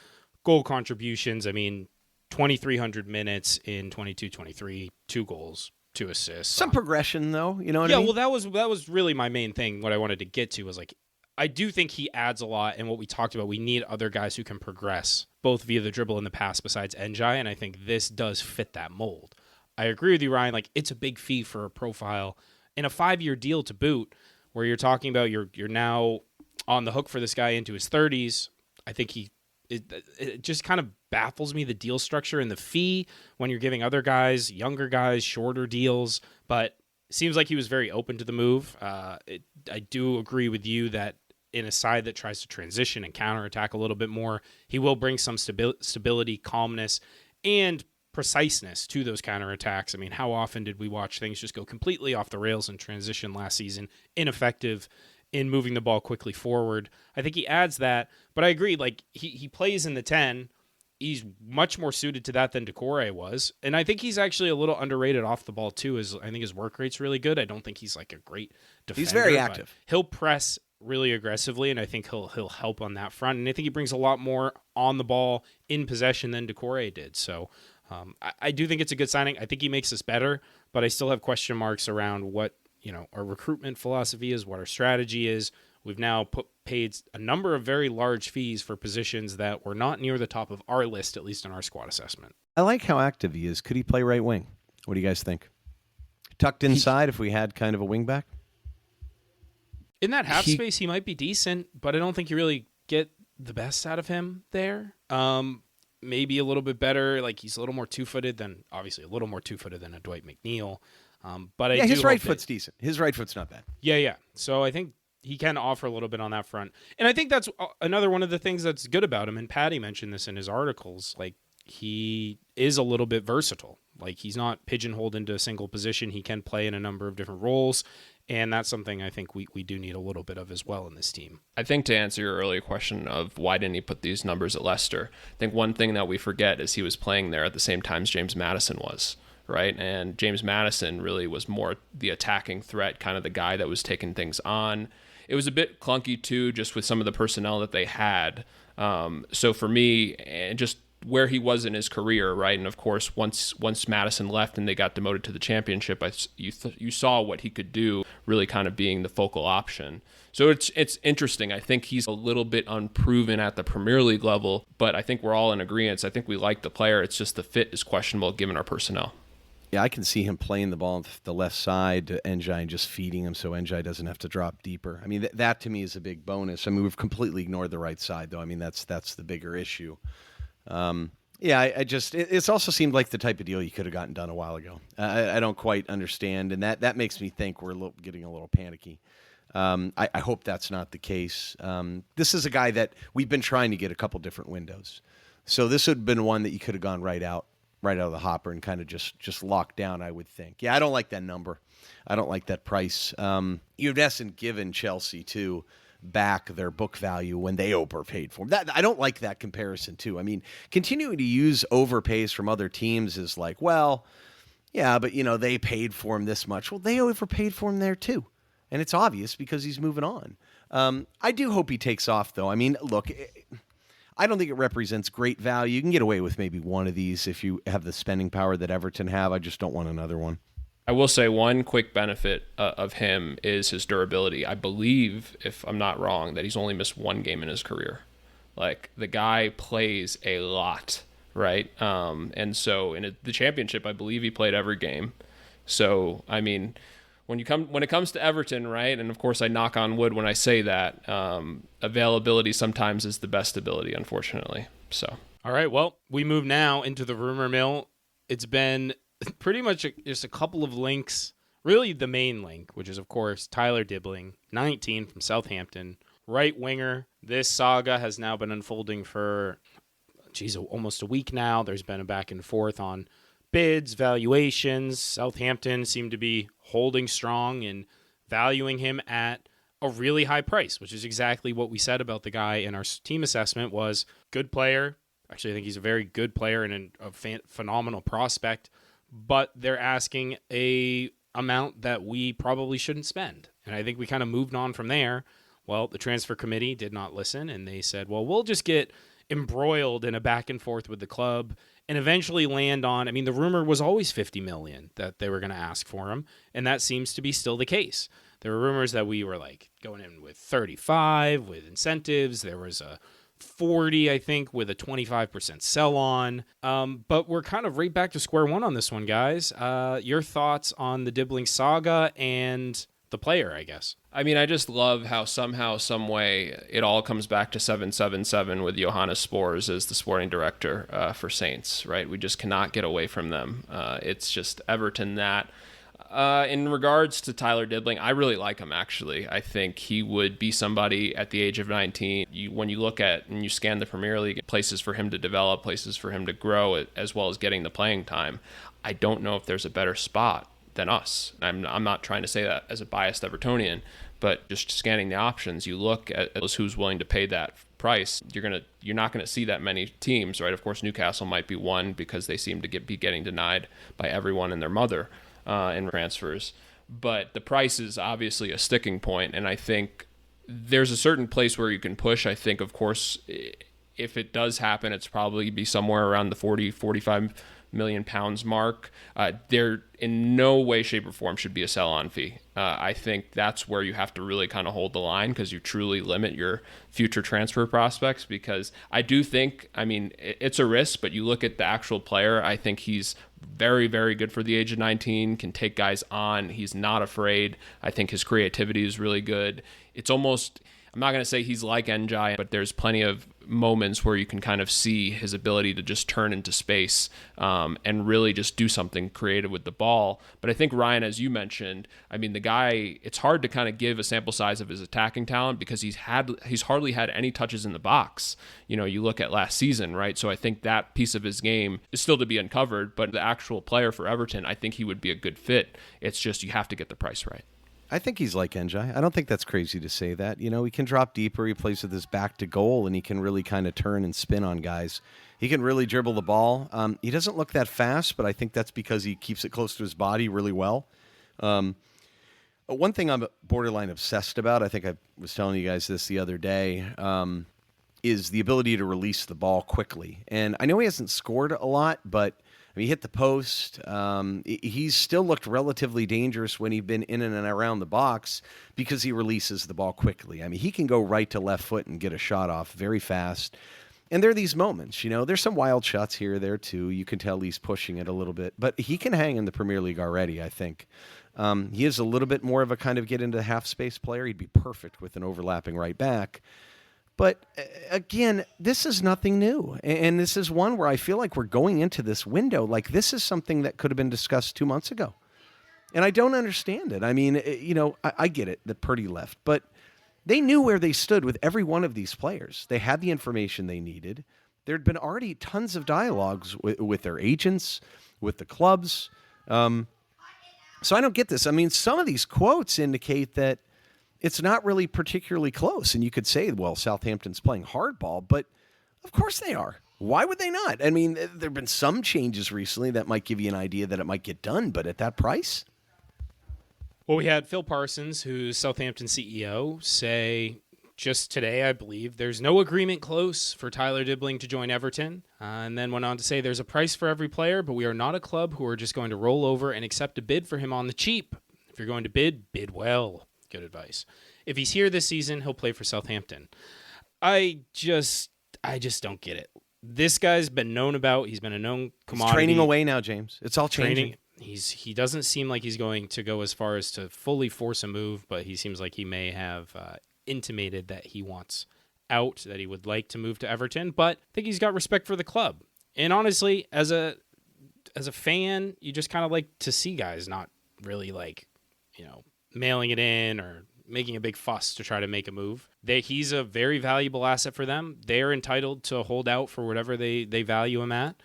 Speaker 3: goal contributions. I mean, 2,300 minutes in 22-23, 2 goals. 2 assists.
Speaker 5: Some progression, though. You know what I
Speaker 3: Yeah,
Speaker 5: mean?
Speaker 3: well, that was really my main thing. What I wanted to get to was like, I do think he adds a lot, and what we talked about, we need other guys who can progress, both via the dribble and the pass besides Njai, and I think this does fit that mold. I agree with you, Ryan. Like, it's a big fee for a profile in a 5-year deal to boot, where you're talking about you're now on the hook for this guy into his 30s. I think it just kind of baffles me, the deal structure and the fee when you're giving other guys, younger guys, shorter deals, but it seems like he was very open to the move. I do agree with you that in a side that tries to transition and counterattack a little bit more, he will bring some stability, calmness, and preciseness to those counterattacks. I mean, how often did we watch things just go completely off the rails in transition last season, ineffective in moving the ball quickly forward? I think he adds that, but I agree, like, he plays in the 10. He's much more suited to that than Decore was, and I think he's actually a little underrated off the ball too. I think his work rate's really good. I don't think he's like a great defender.
Speaker 5: He's very active.
Speaker 3: He'll press really aggressively, and I think he'll help on that front. And I think he brings a lot more on the ball in possession than Decore did. So I do think it's a good signing. I think he makes us better, but I still have question marks around what our recruitment philosophy is, what our strategy is. We've now paid a number of very large fees for positions that were not near the top of our list, at least in our squad assessment.
Speaker 5: I like how active he is. Could he play right wing? What do you guys think? Tucked inside if we had kind of a wing back?
Speaker 3: In that half space, he might be decent, but I don't think you really get the best out of him there. Maybe a little bit better. Like, he's a little more two-footed than a Dwight McNeil. But
Speaker 5: his right foot's decent. His right foot's not bad.
Speaker 3: Yeah. So I think he can offer a little bit on that front. And I think that's another one of the things that's good about him. And Patty mentioned this in his articles. Like, he is a little bit versatile. Like, he's not pigeonholed into a single position. He can play in a number of different roles. And that's something I think we do need a little bit of as well in this team.
Speaker 4: I think to answer your earlier question of why didn't he put these numbers at Leicester, I think one thing that we forget is he was playing there at the same time as James Maddison was, right? And James Maddison really was more the attacking threat, kind of the guy that was taking things on. It was a bit clunky too, just with some of the personnel that they had. So for me, and just where he was in his career, right? And of course, once Maddison left and they got demoted to the championship, you saw what he could do, really kind of being the focal option. So it's interesting. I think he's a little bit unproven at the Premier League level, but I think we're all in agreement. I think we like the player. It's just the fit is questionable given our personnel.
Speaker 5: Yeah, I can see him playing the ball on the left side to Njai and just feeding him so Njai doesn't have to drop deeper. I mean, that to me is a big bonus. I mean, we've completely ignored the right side, though. I mean, that's the bigger issue. It's also seemed like the type of deal you could have gotten done a while ago. I don't quite understand, and that makes me think we're getting a little panicky. I hope that's not the case. This is a guy that we've been trying to get a couple different windows. So this would have been one that you could have gone right out of the hopper and kind of just locked down, I would think. Yeah, I don't like that number. I don't like that price. You've in essence given Chelsea, too, back their book value when they overpaid for him. I don't like that comparison, too. I mean, continuing to use overpays from other teams is like, well, yeah, but, they paid for him this much. Well, they overpaid for him there, too. And it's obvious because he's moving on. I do hope he takes off, though. I mean, look, I don't think it represents great value. You can get away with maybe one of these if you have the spending power that Everton have. I just don't want another one.
Speaker 4: I will say one quick benefit of him is his durability. I believe, if I'm not wrong, that he's only missed one game in his career. Like, the guy plays a lot, right? And so in the championship, I believe he played every game. So, I mean, when it comes to Everton, right? And of course, I knock on wood when I say that. Availability sometimes is the best ability, unfortunately. So,
Speaker 3: all right. Well, we move now into the rumor mill. It's been pretty much just a couple of links. Really, the main link, which is of course Tyler Dibling, 19 from Southampton, right winger. This saga has now been unfolding for almost a week now. There's been a back and forth on bids, valuations. Southampton seem to be holding strong and valuing him at a really high price, which is exactly what we said about the guy in our team assessment. Was good player. Actually, I think he's a very good player and a phenomenal prospect, but they're asking a amount that we probably shouldn't spend. And I think we kind of moved on from there. Well, the transfer committee did not listen, and they said, well, we'll just get embroiled in a back and forth with the club and eventually land on, I mean, the rumor was always 50 million that they were going to ask for him, and that seems to be still the case. There were rumors that we were like going in with 35 with incentives. There was a 40, I think, with a 25% sell on. But we're kind of right back to square one on this one, guys. Your thoughts on the Dibling saga and the player, I guess.
Speaker 4: I mean, I just love how somehow, some way, it all comes back to 777 with Johannes Spores as the sporting director for Saints, right? We just cannot get away from them. It's just Everton that. In regards to Tyler Dibling, I really like him, actually. I think he would be somebody at the age of 19. When you look at and you scan the Premier League, places for him to develop, places for him to grow, as well as getting the playing time, I don't know if there's a better spot than us. I'm not trying to say that as a biased Evertonian, but just scanning the options, you look at who's willing to pay that price. You're not gonna see that many teams, right? Of course, Newcastle might be one because they seem to be getting denied by everyone and their mother in transfers. But the price is obviously a sticking point, and I think there's a certain place where you can push. I think, of course, if it does happen, it's probably be somewhere around the 45 million pounds mark. There in no way, shape, or form should be a sell-on fee. I think that's where you have to really kind of hold the line, because you truly limit your future transfer prospects. Because I do think, I mean, it's a risk, but you look at the actual player, I think he's very, very good for the age of 19, can take guys on. He's not afraid. I think his creativity is really good. It's almost, I'm not going to say he's like Njai, but there's plenty of moments where you can kind of see his ability to just turn into space and really just do something creative with the ball. But I think, Ryan, as you mentioned, I mean, the guy, it's hard to kind of give a sample size of his attacking talent because he's hardly had any touches in the box. You know, you look at last season, right? So I think that piece of his game is still to be uncovered, but the actual player for Everton, I think he would be a good fit. It's just you have to get the price right.
Speaker 5: I think he's like Njai. I don't think that's crazy to say that. You know, he can drop deeper. He plays with his back to goal, and he can really kind of turn and spin on guys. He can really dribble the ball. He doesn't look that fast, but I think that's because he keeps it close to his body really well. One thing I'm borderline obsessed about, I think I was telling you guys this the other day, is the ability to release the ball quickly. And I know he hasn't scored a lot, but I mean, he hit the post. He's still looked relatively dangerous when he's been in and around the box because he releases the ball quickly. I mean, he can go right to left foot and get a shot off very fast. And there are these moments, you know, there's some wild shots here or there too. You can tell he's pushing it a little bit, but he can hang in the Premier League already, I think. He is a little bit more of a kind of get into half space player. He'd be perfect with an overlapping right back. But again, this is nothing new. And this is one where I feel like we're going into this window. Like this is something that could have been discussed 2 months ago. And I don't understand it. I mean, you know, I get it that Purdy left, but they knew where they stood with every one of these players. They had the information they needed. There'd been already tons of dialogues with their agents, with the clubs. So I don't get this. I mean, some of these quotes indicate that it's not really particularly close. And you could say, well, Southampton's playing hardball, but of course they are. Why would they not? I mean, there have been some changes recently that might give you an idea that it might get done, but at that price?
Speaker 3: Well, we had Phil Parsons, who's Southampton CEO, say just today, I believe, there's no agreement close for Tyler Dibling to join Everton. And then went on to say there's a price for every player, but we are not a club who are just going to roll over and accept a bid for him on the cheap. If you're going to bid well. Good advice. If he's here this season, he'll play for Southampton. I just don't get it. This guy's been known about. He's been a known commodity.
Speaker 5: He's training away now, James. It's all changing.
Speaker 3: He doesn't seem like he's going to go as far as to fully force a move, but he seems like he may have intimated that he wants out, that he would like to move to Everton. But I think he's got respect for the club. And honestly, as a fan, you just kind of like to see guys not really like, you know, mailing it in or making a big fuss to try to make a move. He's a very valuable asset for them. They're entitled to hold out for whatever they value him at,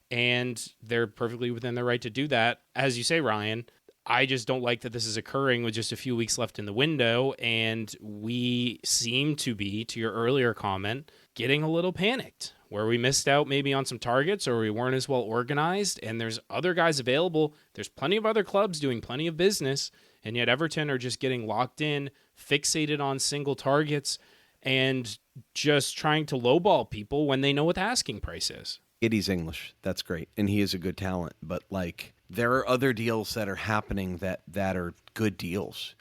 Speaker 3: and they're perfectly within their right to do that. As you say, Ryan, I just don't like that this is occurring with just a few weeks left in the window, and we seem to be, to your earlier comment, getting a little panicked, where we missed out maybe on some targets or we weren't as well organized, and there's other guys available. There's plenty of other clubs doing plenty of business, and yet Everton are just getting locked in, fixated on single targets, and just trying to lowball people when they know what the asking price is.
Speaker 5: He's English. That's great. And he is a good talent. But, like, there are other deals that are happening that are good deals.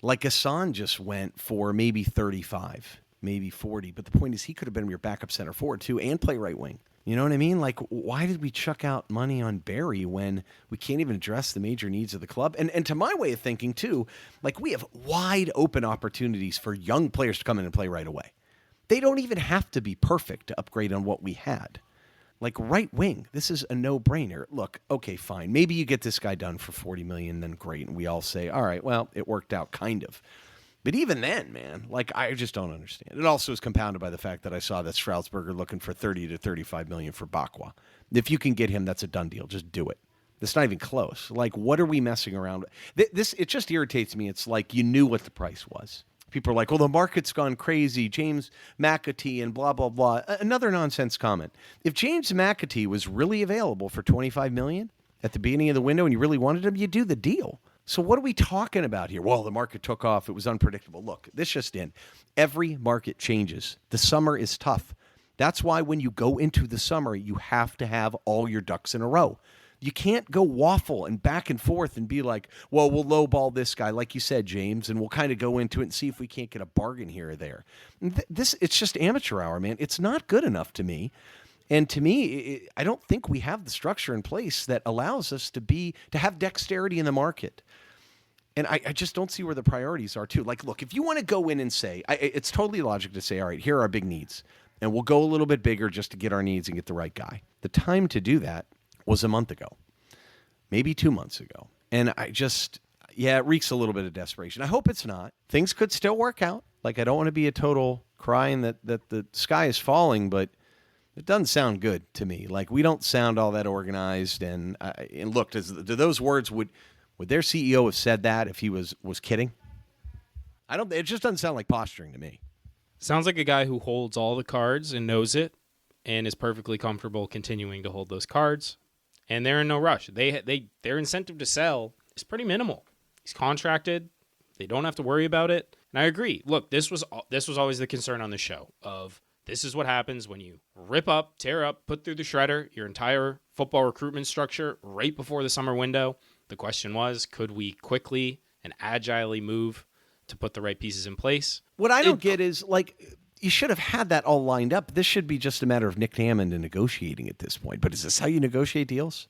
Speaker 5: Like, Hassan just went for maybe 35, maybe 40. But the point is he could have been your backup center forward, too, and play right wing. You know what I mean? Like, why did we chuck out money on Barry when we can't even address the major needs of the club? And to my way of thinking, too, like, we have wide open opportunities for young players to come in and play right away. They don't even have to be perfect to upgrade on what we had. Like, right wing, this is a no-brainer. Look, okay, fine. Maybe you get this guy done for $40 million, then great. And we all say, all right, well, it worked out kind of. But even then, man, like, I just don't understand. It also is compounded by the fact that I saw that Strasburger looking for 30 to 35 million for Bakwa. If you can get him, that's a done deal. Just do it. It's not even close. Like, what are we messing around with? This, it just irritates me. It's like you knew what the price was. People are like, well, the market's gone crazy. James McAtee and blah, blah, blah. Another nonsense comment. If James McAtee was really available for $25 million at the beginning of the window and you really wanted him, you do the deal. So what are we talking about here? Well, the market took off. It was unpredictable. Look, this just in. Every market changes. The summer is tough. That's why when you go into the summer, you have to have all your ducks in a row. You can't go waffle and back and forth and be like, well, we'll lowball this guy, like you said, James, and we'll kind of go into it and see if we can't get a bargain here or there. It's just amateur hour, man. It's not good enough to me. And to me, I don't think we have the structure in place that allows us to have dexterity in the market. And I just don't see where the priorities are, too. Like, look, if you want to go in and say, it's totally logical to say, all right, here are our big needs. And we'll go a little bit bigger just to get our needs and get the right guy. The time to do that was a month ago, maybe 2 months ago. And it reeks a little bit of desperation. I hope it's not. Things could still work out. Like, I don't want to be a total crying that the sky is falling, but it doesn't sound good to me. Like, we don't sound all that organized. And look, do those words, would their CEO have said that if he was kidding? It just doesn't sound like posturing to me.
Speaker 3: Sounds like a guy who holds all the cards and knows it and is perfectly comfortable continuing to hold those cards. And they're in no rush. Their incentive to sell is pretty minimal. He's contracted. They don't have to worry about it. And I agree. Look, this was always the concern on the show of this is what happens when you rip up, tear up, put through the shredder your entire football recruitment structure right before the summer window. The question was, could we quickly and agilely move to put the right pieces in place?
Speaker 5: What I don't get is, like, you should have had that all lined up. This should be just a matter of Nick Hammond and negotiating at this point. But is this how you negotiate deals?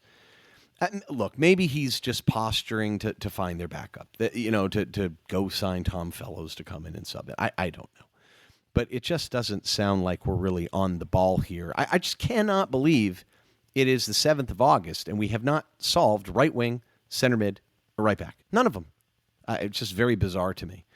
Speaker 5: Look, maybe he's just posturing to find their backup, to go sign Tom Fellows to come in and sub it. I don't know. But it just doesn't sound like we're really on the ball here. I just cannot believe it is the 7th of August and we have not solved right wing, center mid, or right back. None of them. It's just very bizarre to me.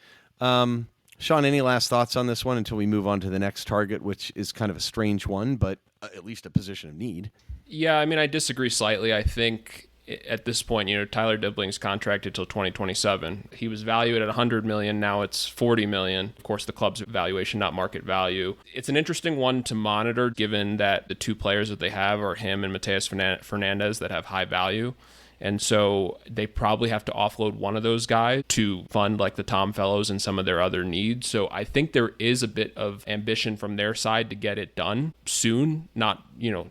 Speaker 5: Sean, any last thoughts on this one until we move on to the next target, which is kind of a strange one, but at least a position of need?
Speaker 4: Yeah, I mean, I disagree slightly. I think at this point, Tyler Dibling's contracted till 2027. He was valued at $100 million. Now it's $40 million. Of course, the club's valuation, not market value. It's an interesting one to monitor, given that the two players that they have are him and Mateus Fernandez that have high value. And so they probably have to offload one of those guys to fund like the Tom Fellows and some of their other needs. So I think there is a bit of ambition from their side to get it done soon, not,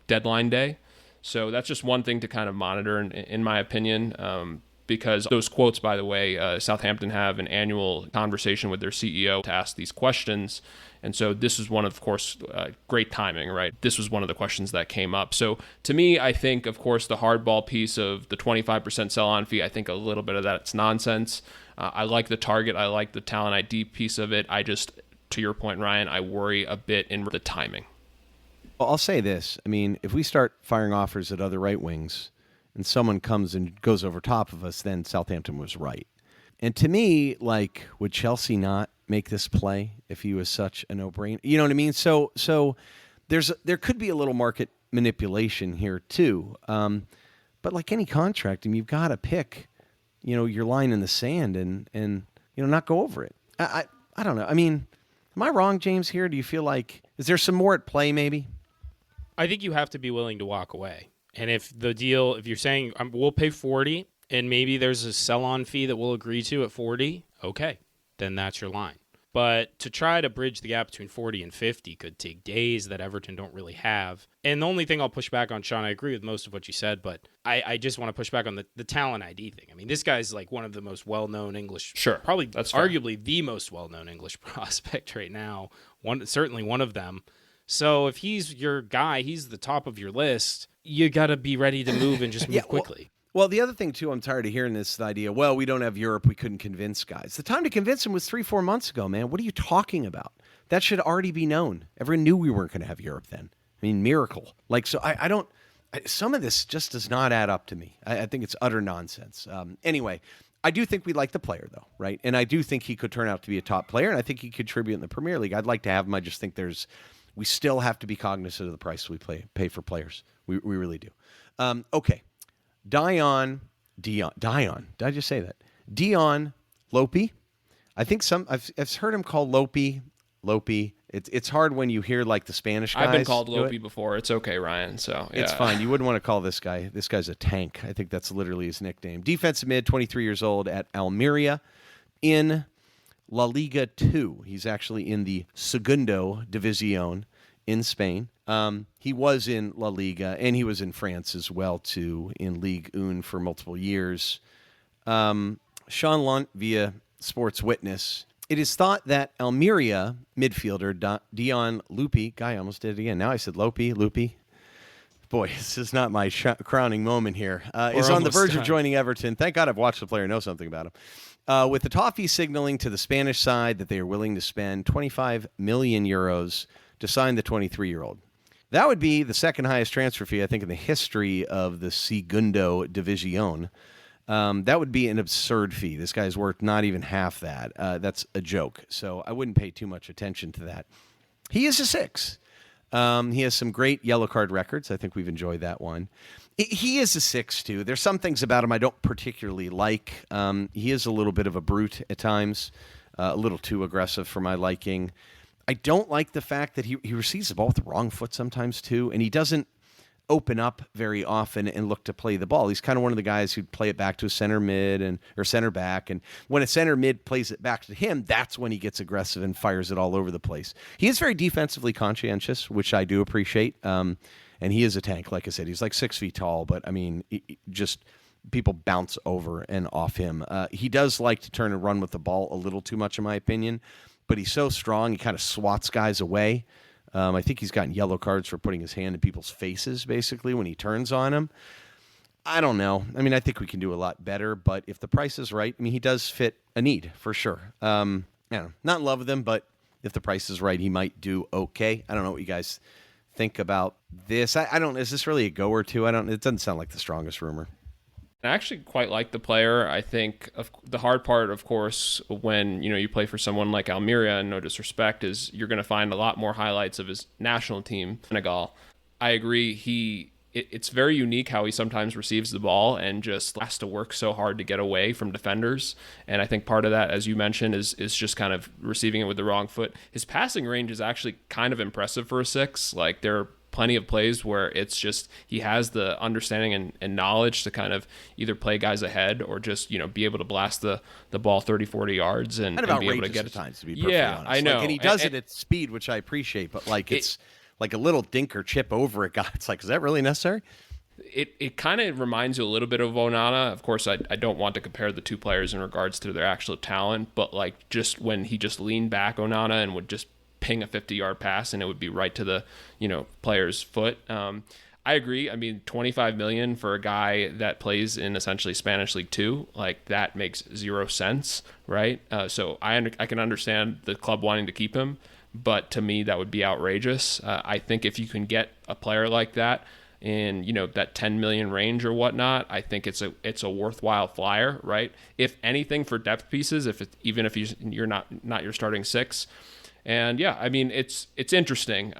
Speaker 4: deadline day. So that's just one thing to kind of monitor in my opinion. Because those quotes, by the way, Southampton have an annual conversation with their CEO to ask these questions. And so this is one, of course, great timing, right? This was one of the questions that came up. So to me, I think, of course, the hardball piece of the 25% sell-on fee, I think a little bit of that's nonsense. I like the target. I like the talent ID piece of it. I just, to your point, Ryan, I worry a bit in the timing.
Speaker 5: Well, I'll say this. I mean, if we start firing offers at other right wings and someone comes and goes over top of us, then Southampton was right. And to me, like, would Chelsea not make this play if he was such a no-brainer? You know what I mean? So there could be a little market manipulation here too. But like any contract, you've got to pick, your line in the sand and not go over it. I don't know. I mean, am I wrong, James, here? Do you feel like, is there some more at play maybe?
Speaker 3: I think you have to be willing to walk away. And if you're saying we'll pay 40 and maybe there's a sell-on fee that we'll agree to at 40, okay, then that's your line. But to try to bridge the gap between 40 and 50 could take days that Everton don't really have. And the only thing I'll push back on, Sean, I agree with most of what you said, but I just want to push back on the talent ID thing. I mean, this guy's like one of the most well-known English, probably that's arguably the most well-known English prospect right now, certainly one of them. So if he's your guy, he's the top of your list, you got to be ready to move and just move quickly.
Speaker 5: Well, the other thing, too, I'm tired of hearing this idea, well, we don't have Europe, we couldn't convince guys. The time to convince them was 3-4 months ago, man. What are you talking about? That should already be known. Everyone knew we weren't going to have Europe then. I mean, miracle. Some of this just does not add up to me. I think it's utter nonsense. Anyway, I do think we like the player, though, right? And I do think he could turn out to be a top player, and I think he could contribute in the Premier League. I'd like to have him. I just think we still have to be cognizant of the price we pay for players. We really do. Okay. Dion. Did I just say that? Dion Lopy. I think I've heard him called Lopy. It's hard when you hear like the Spanish guys.
Speaker 4: I've been called Lopy before. It's okay, Ryan. So yeah.
Speaker 5: It's fine. You wouldn't want to call this guy. This guy's a tank. I think that's literally his nickname. Defensive mid, 23 years old at Almeria in La Liga 2. He's actually in the Segundo División in Spain. He was in La Liga, and he was in France as well, too, in Ligue 1 for multiple years. Sean Lunt via Sports Witness. It is thought that Almeria midfielder Dion Lopy, guy, I almost did it again. Now I said Lopy. Boy, this is not my crowning moment here. Is on the verge of joining Everton. Thank God I've watched the player, know something about him. With the Toffees signaling to the Spanish side that they are willing to spend 25 million euros to sign the 23-year-old. That would be the second highest transfer fee, I think, in the history of the Segundo División. That would be an absurd fee. This guy's worth not even half that. That's a joke. So I wouldn't pay too much attention to that. He is a 6. He has some great yellow card records. I think we've enjoyed that one. He is a 6, too. There's some things about him I don't particularly like. He is a little bit of a brute at times, a little too aggressive for my liking. I don't like the fact that he receives the ball with the wrong foot sometimes, too, and he doesn't open up very often and look to play the ball. He's kind of one of the guys who'd play it back to a center mid or center back, and when a center mid plays it back to him, that's when he gets aggressive and fires it all over the place. He is very defensively conscientious, which I do appreciate, and he is a tank. Like I said, he's like 6 feet tall, but, I mean, just people bounce over and off him. He does like to turn and run with the ball a little too much, in my opinion, but he's so strong, he kind of swats guys away. I think he's gotten yellow cards for putting his hand in people's faces, basically, when he turns on them. I don't know. I mean, I think we can do a lot better, but if the price is right, I mean, he does fit a need, for sure. Not in love with him, but if the price is right, he might do okay. I don't know what you guys think about this. I don't, is this really a go or two? It doesn't sound like the strongest rumor.
Speaker 4: I actually quite like the player. I think the hard part, of course, when you play for someone like Almeria, and no disrespect, is you're going to find a lot more highlights of his national team, Senegal. I agree. It's very unique how he sometimes receives the ball and just has to work so hard to get away from defenders. And I think part of that, as you mentioned, is just kind of receiving it with the wrong foot. His passing range is actually kind of impressive for a 6. Like, there are plenty of plays where it's just he has the understanding and knowledge to kind of either play guys ahead or just be able to blast the ball 30-40 yards and be able to get it.
Speaker 5: Times, to be perfectly honest.
Speaker 4: I know,
Speaker 5: and he does it at speed, which I appreciate, but it's like a little dink or chip over a guy. It's like, is that really necessary?
Speaker 4: It kind of reminds you a little bit of Onana. Of course, I don't want to compare the two players in regards to their actual talent, but like just when he just leaned back, Onana, and would just ping a 50-yard pass and it would be right to the player's foot. I agree. I mean, 25 million for a guy that plays in essentially Spanish League 2, like that makes 0 sense, right? So I can understand the club wanting to keep him, but to me that would be outrageous. I think if you can get a player like that in that 10 million range or whatnot, I think it's a worthwhile flyer, right? If anything, for depth pieces, even if you're not your starting 6. And yeah, I mean, it's interesting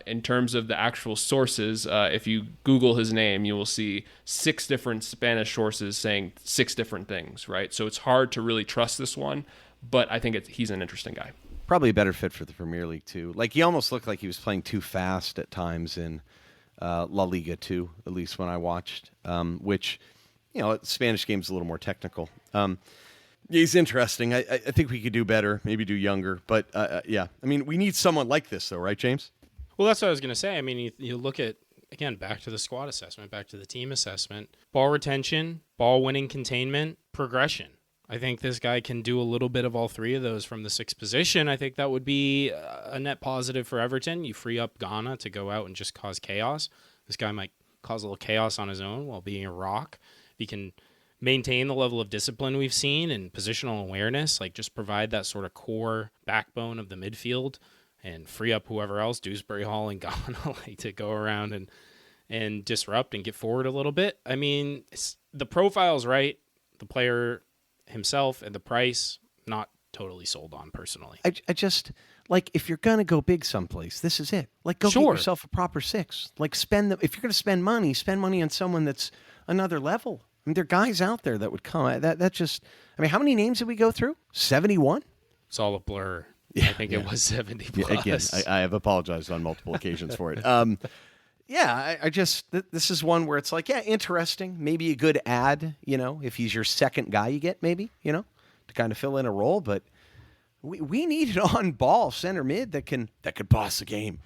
Speaker 4: in terms of the actual sources. If you Google his name, you will see 6 different Spanish sources saying 6 different things, right? So it's hard to really trust this one, but I think he's an interesting guy.
Speaker 5: Probably a better fit for the Premier League too. Like, he almost looked like he was playing too fast at times in La Liga 2, at least when I watched, which, Spanish game's a little more technical. He's interesting. I think we could do better, maybe do younger. But, yeah, I mean, we need someone like this, though, right, James?
Speaker 3: Well, that's what I was going to say. I mean, you look at, again, back to the squad assessment, back to the team assessment, ball retention, ball winning containment, progression. I think this guy can do a little bit of all three of those from the sixth position. I think that would be a net positive for Everton. You free up Ghana to go out and just cause chaos. This guy might cause a little chaos on his own while being a rock. He can maintain the level of discipline we've seen and positional awareness, like just provide that sort of core backbone of the midfield and free up whoever else, Dewsbury-Hall and Ghana, like to go around and disrupt and get forward a little bit. I mean, the profile's right. The player himself and the price, not totally sold on personally.
Speaker 5: I just, like, if you're going to go big someplace, this is it. Like, go get yourself a proper six. Like, if you're going to spend money on someone that's another level. I mean, there are guys out there that would come. That just, I mean, how many names did we go through? 71?
Speaker 3: It's all a blur.
Speaker 5: Yeah,
Speaker 3: I think it was 70 plus.
Speaker 5: Yeah, again, I have apologized on multiple occasions for it. Yeah, I just, this is one where it's like, yeah, interesting. Maybe a good ad, if he's your second guy you get, maybe, to kind of fill in a role. But we need an on-ball center mid that could boss the game.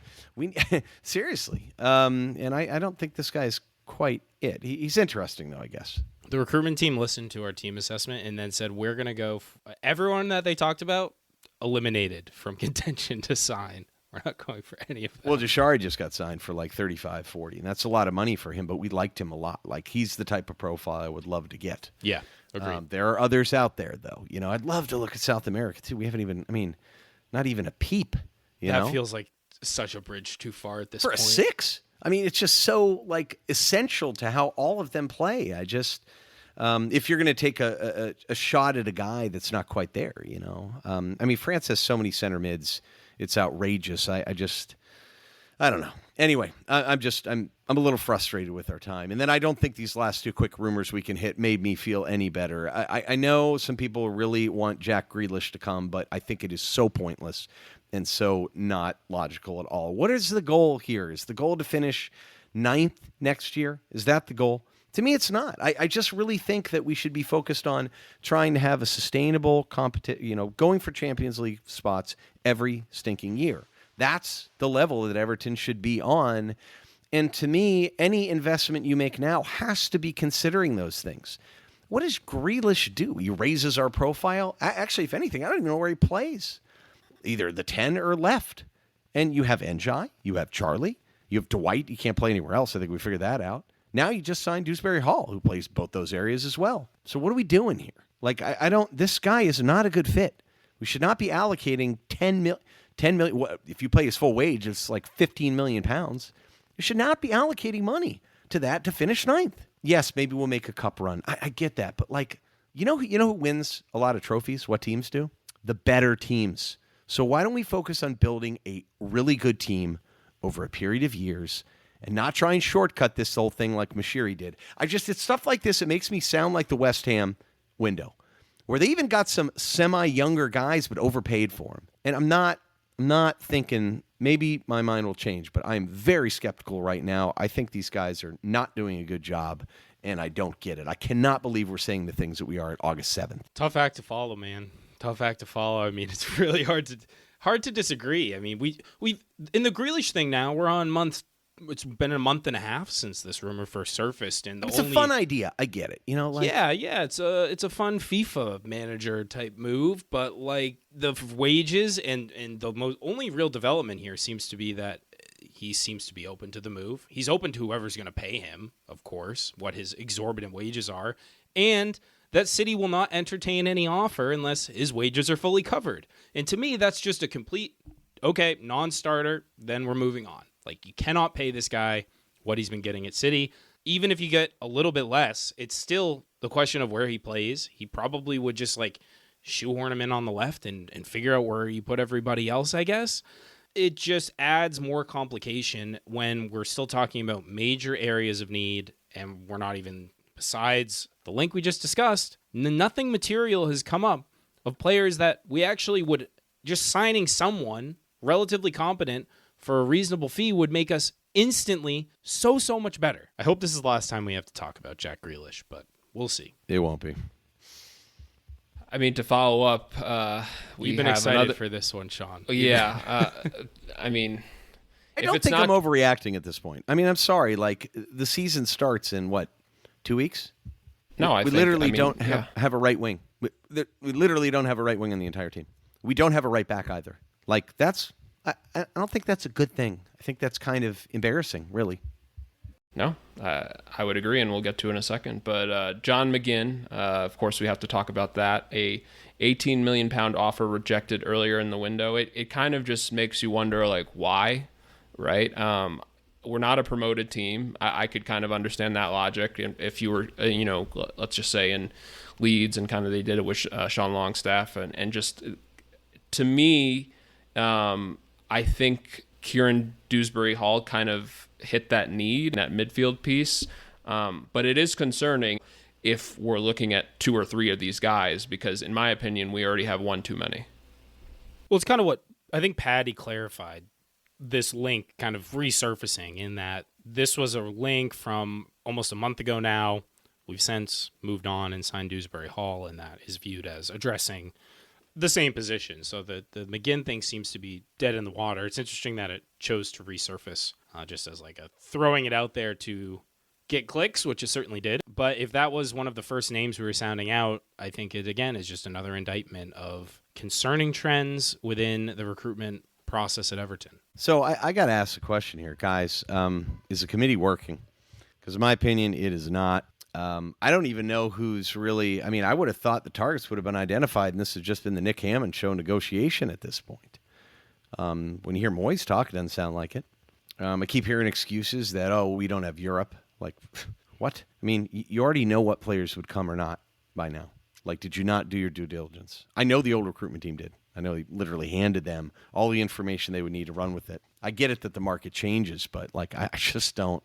Speaker 5: Seriously. And I don't think this guy's quite it. He's interesting, though, I guess.
Speaker 3: The recruitment team listened to our team assessment and then said, we're going to go, everyone that they talked about, eliminated from contention to sign. We're not going for any of that.
Speaker 5: Well, Jashari just got signed for like 35, 40, and that's a lot of money for him, but we liked him a lot. Like, he's the type of profile I would love to get.
Speaker 3: Yeah, agreed.
Speaker 5: There are others out there, though. I'd love to look at South America, too. We haven't even, not even a peep. That
Speaker 3: feels like such a bridge too far at this
Speaker 5: point.
Speaker 3: For
Speaker 5: a six? I mean, it's just so, like, essential to how all of them play. I just, if you're going to take a shot at a guy that's not quite there, I mean, France has so many center mids. It's outrageous. I don't know. Anyway, I'm a little frustrated with our time. And then I don't think these last two quick rumors we can hit made me feel any better. I know some people really want Jack Grealish to come, but I think it is so pointless and so not logical at all. What is the goal here? Is the goal to finish 9th next year? Is that the goal? To me, it's not. I just really think that we should be focused on trying to have a sustainable competition, going for Champions League spots every stinking year. That's the level that Everton should be on. And to me, any investment you make now has to be considering those things. What does Grealish do? He raises our profile. Actually, if anything, I don't even know where he plays. Either the 10 or left. And you have Njai, you have Charlie, you have Dwight. You can't play anywhere else. I think we figured that out. Now you just signed Dewsbury-Hall, who plays both those areas as well. So what are we doing here? Like, this guy is not a good fit. We should not be allocating 10 million. If you pay his full wage, it's like 15 million pounds. You should not be allocating money to that to finish 9th. Yes, maybe we'll make a cup run. I get that. But like, you know who wins a lot of trophies? What teams do? The better teams. So why don't we focus on building a really good team over a period of years and not try and shortcut this whole thing like Mashiri did? It's stuff like this. It makes me sound like the West Ham window, where they even got some semi-younger guys but overpaid for them. And I'm not thinking, maybe my mind will change, but I'm very skeptical right now. I think these guys are not doing a good job, and I don't get it. I cannot believe we're saying the things that we are at August 7th.
Speaker 3: Tough act to follow, man. Tough act to follow. I mean, it's really hard to disagree. I mean, we in the Grealish thing now, we're on it's been a month and a half since this rumor first surfaced, and
Speaker 5: it's a fun idea. I get it.
Speaker 3: Yeah, it's a fun FIFA manager type move, but like the wages and the only real development here seems to be that he seems to be open to the move. He's open to whoever's going to pay him, of course, what his exorbitant wages are, and that City will not entertain any offer unless his wages are fully covered. And to me, that's just a complete non-starter. Then we're moving on. Like, you cannot pay this guy what he's been getting at City. Even if you get a little bit less, it's still the question of where he plays. He probably would just, like, shoehorn him in on the left and figure out where you put everybody else, I guess. It just adds more complication when we're still talking about major areas of need, and we're not even, besides the link we just discussed, nothing material has come up of players that we actually would, just signing someone relatively competent for a reasonable fee would make us instantly so much better. I hope this is the last time we have to talk about Jack Grealish, but we'll see.
Speaker 5: It won't be.
Speaker 4: I mean, to follow up,
Speaker 3: You've been excited for this one, Sean.
Speaker 4: Yeah. I mean,
Speaker 5: I don't think I'm overreacting at this point. I mean, I'm sorry. Like, the season starts in, 2 weeks?
Speaker 4: No,
Speaker 5: we literally don't have a right wing. We literally don't have a right wing on the entire team. We don't have a right back either. Like, I don't think that's a good thing. I think that's kind of embarrassing, really.
Speaker 4: No, I would agree, and we'll get to it in a second. But John McGinn, of course, we have to talk about that. A £18 million offer rejected earlier in the window. It kind of just makes you wonder, like, why, right? We're not a promoted team. I could kind of understand that logic. If you were, let's just say in Leeds and kind of they did it with Sean Longstaff. And just, to me, I think Kiernan Dewsbury-Hall kind of hit that need, that midfield piece. But it is concerning if we're looking at 2 or 3 of these guys, because in my opinion, we already have one too many.
Speaker 3: Well, it's kind of what I think Paddy clarified, this link kind of resurfacing, in that this was a link from almost a month ago now. We've since moved on and signed Dewsbury-Hall, and that is viewed as addressing the same position. So the McGinn thing seems to be dead in the water. It's interesting that it chose to resurface just as like a throwing it out there to get clicks, which it certainly did. But if that was one of the first names we were sounding out, I think it, again, is just another indictment of concerning trends within the recruitment process at Everton.
Speaker 5: So I got to ask a question here, guys. Is the committee working? Because in my opinion, it is not. I don't even know who's really... I mean, I would have thought the targets would have been identified, and this has just been the Nick Hammond show negotiation at this point. When you hear Moyes talk, it doesn't sound like it. I keep hearing excuses that, we don't have Europe. Like, what? I mean, you already know what players would come or not by now. Like, did you not do your due diligence? I know the old recruitment team did. I know he literally handed them all the information they would need to run with it. I get it that the market changes, but, like, I just don't.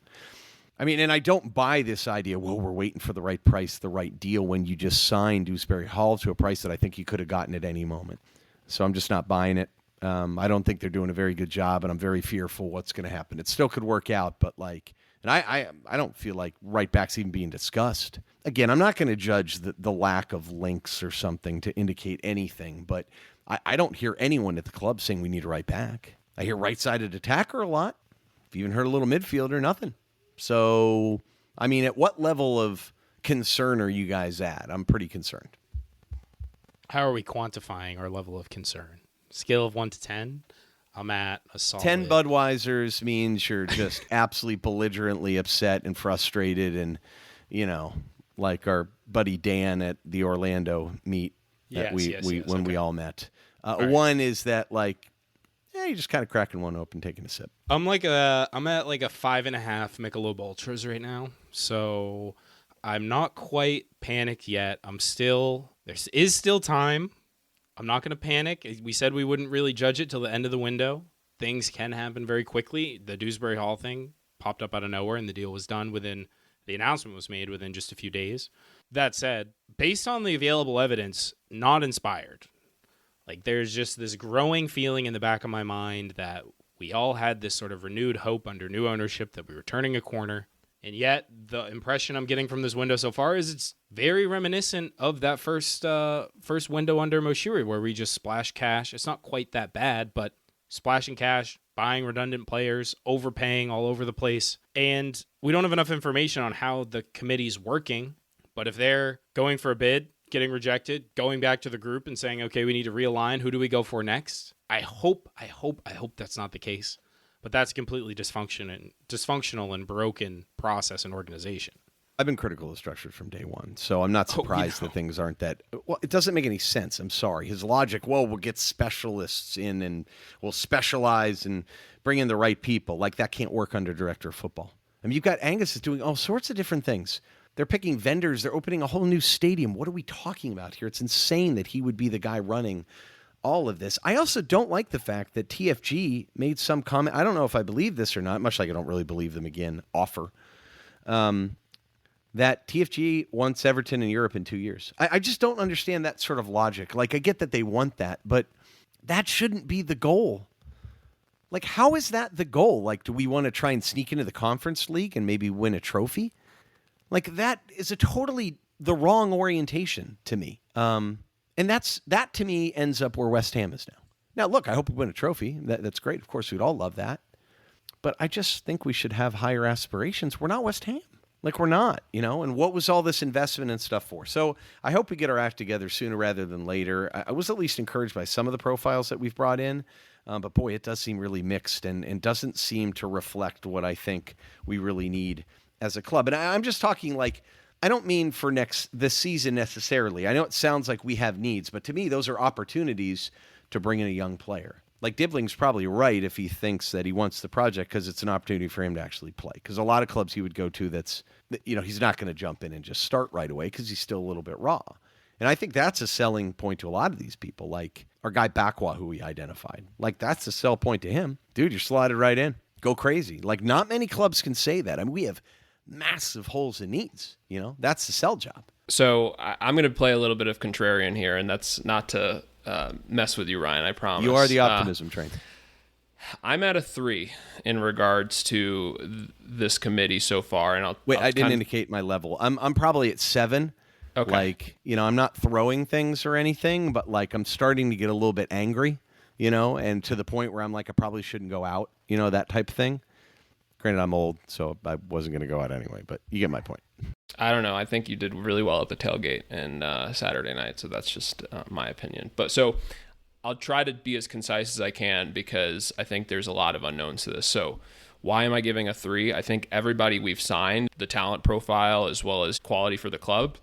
Speaker 5: I mean, and I don't buy this idea, we're waiting for the right price, the right deal, when you just signed Dewsbury-Hall to a price that I think you could have gotten at any moment. So I'm just not buying it. I don't think they're doing a very good job, and I'm very fearful what's going to happen. It still could work out, but, like, and I don't feel like right back's even being discussed. Again, I'm not going to judge the lack of links or something to indicate anything, but I don't hear anyone at the club saying we need a right back. I hear right-sided attacker a lot. I've even heard a little midfielder, nothing. So, I mean, at what level of concern are you guys at? I'm pretty concerned.
Speaker 3: How are we quantifying our level of concern? Scale of 1 to 10? I'm at a solid...
Speaker 5: 10 Budweisers means you're just absolutely belligerently upset and frustrated, and, like our buddy Dan at the Orlando meet that we all met. Right. 1 is that, like, you're just kind of cracking one open, taking a sip.
Speaker 3: I'm at like a 5.5 Michelob Ultras right now, so I'm not quite panicked yet. There is still time. I'm not going to panic. We said we wouldn't really judge it till the end of the window. Things can happen very quickly. The Dewsbury-Hall thing popped up out of nowhere, and the deal was done the announcement was made within just a few days. That said, based on the available evidence, not inspired. Like, there's just this growing feeling in the back of my mind that we all had this sort of renewed hope under new ownership that we were turning a corner. And yet, the impression I'm getting from this window so far is it's very reminiscent of that first window under Moshiri, where we just splashed cash. It's not quite that bad, but splashing cash, buying redundant players, overpaying all over the place. And we don't have enough information on how the committee's working. But if they're going for a bid, getting rejected, going back to the group and saying, okay, we need to realign, who do we go for next? I hope that's not the case. But that's completely dysfunctional and broken process and organization.
Speaker 5: I've been critical of the structure from day one, so I'm not surprised that things aren't that... Well, it doesn't make any sense. I'm sorry. His logic, we'll get specialists in and we'll specialize and bring in the right people. Like, that can't work under director of football. I mean, you've got Angus is doing all sorts of different things. They're picking vendors. They're opening a whole new stadium. What are we talking about here? It's insane that he would be the guy running all of this. I also don't like the fact that TFG made some comment. I don't know if I believe this or not, much like I don't really believe them again, offer. That TFG wants Everton in Europe in 2 years. I just don't understand that sort of logic. Like, I get that they want that, but that shouldn't be the goal. Like, how is that the goal? Like, do we want to try and sneak into the Conference League and maybe win a trophy? Like, that is a totally the wrong orientation to me. And And that to me ends up where West Ham is now. Now, look, I hope we win a trophy. That's great. Of course, we'd all love that. But I just think we should have higher aspirations. We're not West Ham. Like, we're not, and what was all this investment and stuff for? So I hope we get our act together sooner rather than later. I was at least encouraged by some of the profiles that we've brought in. But boy, it does seem really mixed and doesn't seem to reflect what I think we really need as a club. And I'm just talking like, I don't mean for this season necessarily. I know it sounds like we have needs, but to me, those are opportunities to bring in a young player. Like, Dibling's probably right if he thinks that he wants the project because it's an opportunity for him to actually play. Because a lot of clubs he would go to he's not going to jump in and just start right away because he's still a little bit raw. And I think that's a selling point to a lot of these people, like our guy Bakwa, who we identified. Like, that's a sell point to him. Dude, you're slotted right in. Go crazy. Like, not many clubs can say that. I mean, we have massive holes in needs. That's the sell job.
Speaker 4: So I'm going to play a little bit of contrarian here, and that's not to mess with you, Ryan, I promise.
Speaker 5: You are the optimism train.
Speaker 4: I'm at a 3 in regards to this committee so far. And
Speaker 5: I didn't indicate my level. I'm probably at 7.
Speaker 4: Okay.
Speaker 5: Like, I'm not throwing things or anything, but like I'm starting to get a little bit angry, and to the point where I'm like, I probably shouldn't go out, that type of thing. Granted, I'm old, so I wasn't going to go out anyway, but you get my point.
Speaker 4: I don't know. I think you did really well at the tailgate and Saturday night, so that's just my opinion. But so I'll try to be as concise as I can because I think there's a lot of unknowns to this. So why am I giving a 3? I think everybody we've signed, the talent profile as well as quality for the club,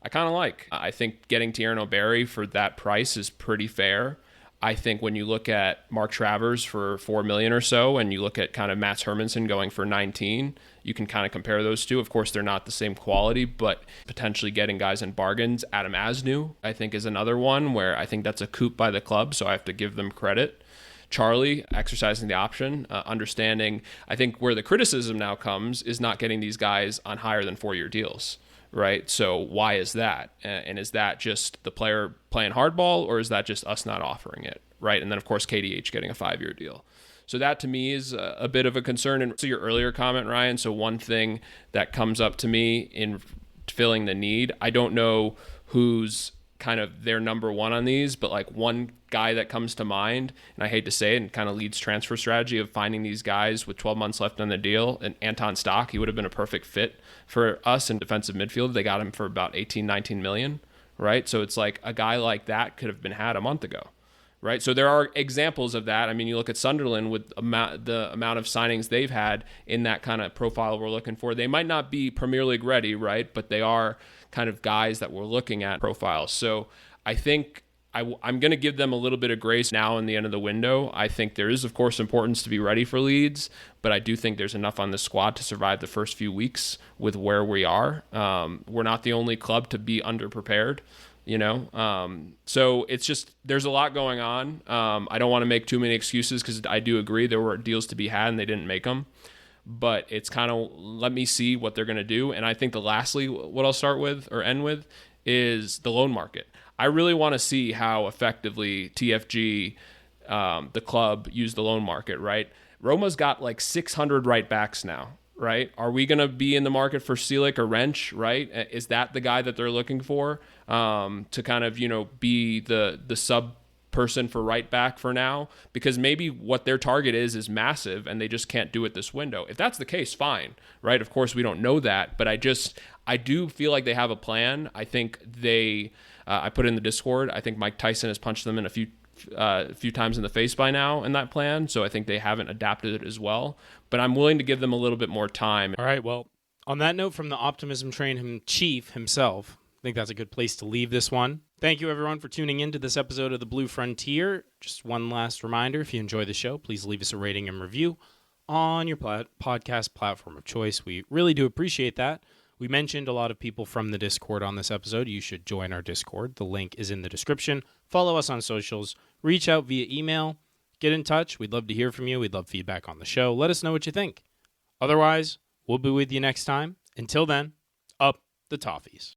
Speaker 4: I kind of like. I think getting Tiernan O'Barry for that price is pretty fair. I think when you look at Mark Travers for $4 million or so, and you look at kind of Mats Hermansen going for 19, you can kind of compare those two. Of course, they're not the same quality, but potentially getting guys in bargains. Adam Aznou, I think, is another one where I think that's a coup by the club, so I have to give them credit. Charlie exercising the option, understanding. I think where the criticism now comes is not getting these guys on higher than 4-year deals. Right. So why is that? And is that just the player playing hardball, or is that just us not offering it? Right. And then, of course, KDH getting a 5-year deal. So that to me is a bit of a concern. And to your earlier comment, Ryan, so one thing that comes up to me in filling the need, I don't know who's kind of their number one on these, but like one guy that comes to mind, and I hate to say it, and kind of leads transfer strategy of finding these guys with 12 months left on the deal, and Anton Stock, he would have been a perfect fit for us in defensive midfield. They got him for about 19 million, right? So it's like a guy like that could have been had a month ago, right? So there are examples of that. I mean, you look at Sunderland with the amount of signings they've had in that kind of profile we're looking for. They might not be Premier League ready, right? But they are kind of guys that we're looking at profiles. So I think I'm going to give them a little bit of grace now in the end of the window. I think there is, of course, importance to be ready for Leeds, but I do think there's enough on the squad to survive the first few weeks with where we are. We're not the only club to be underprepared, so it's just, there's a lot going on. I don't want to make too many excuses because I do agree there were deals to be had and they didn't make them. But it's kind of, let me see what they're going to do. And I think lastly, what I'll start with or end with is the loan market. I really want to see how effectively TFG, the club, use the loan market, right? Roma's got like 600 right backs now, right? Are we going to be in the market for Selick or Wrench, right? Is that the guy that they're looking for to kind of, be the sub person for right back for now? Because maybe what their target is massive and they just can't do it this window. If that's the case, fine, right? Of course, we don't know that, but I do feel like they have a plan. I think I put in the Discord, I think Mike Tyson has punched them in a few times in the face by now in that plan, so I think they haven't adapted it as well. But I'm willing to give them a little bit more time.
Speaker 3: All right, well, on that note from the optimism train chief himself, I think that's a good place to leave this one. Thank you, everyone, for tuning in to this episode of The Blue Frontier. Just one last reminder, if you enjoy the show, please leave us a rating and review on your podcast platform of choice. We really do appreciate that. We mentioned a lot of people from the Discord on this episode. You should join our Discord. The link is in the description. Follow us on socials. Reach out via email. Get in touch. We'd love to hear from you. We'd love feedback on the show. Let us know what you think. Otherwise, we'll be with you next time. Until then, up the Toffees.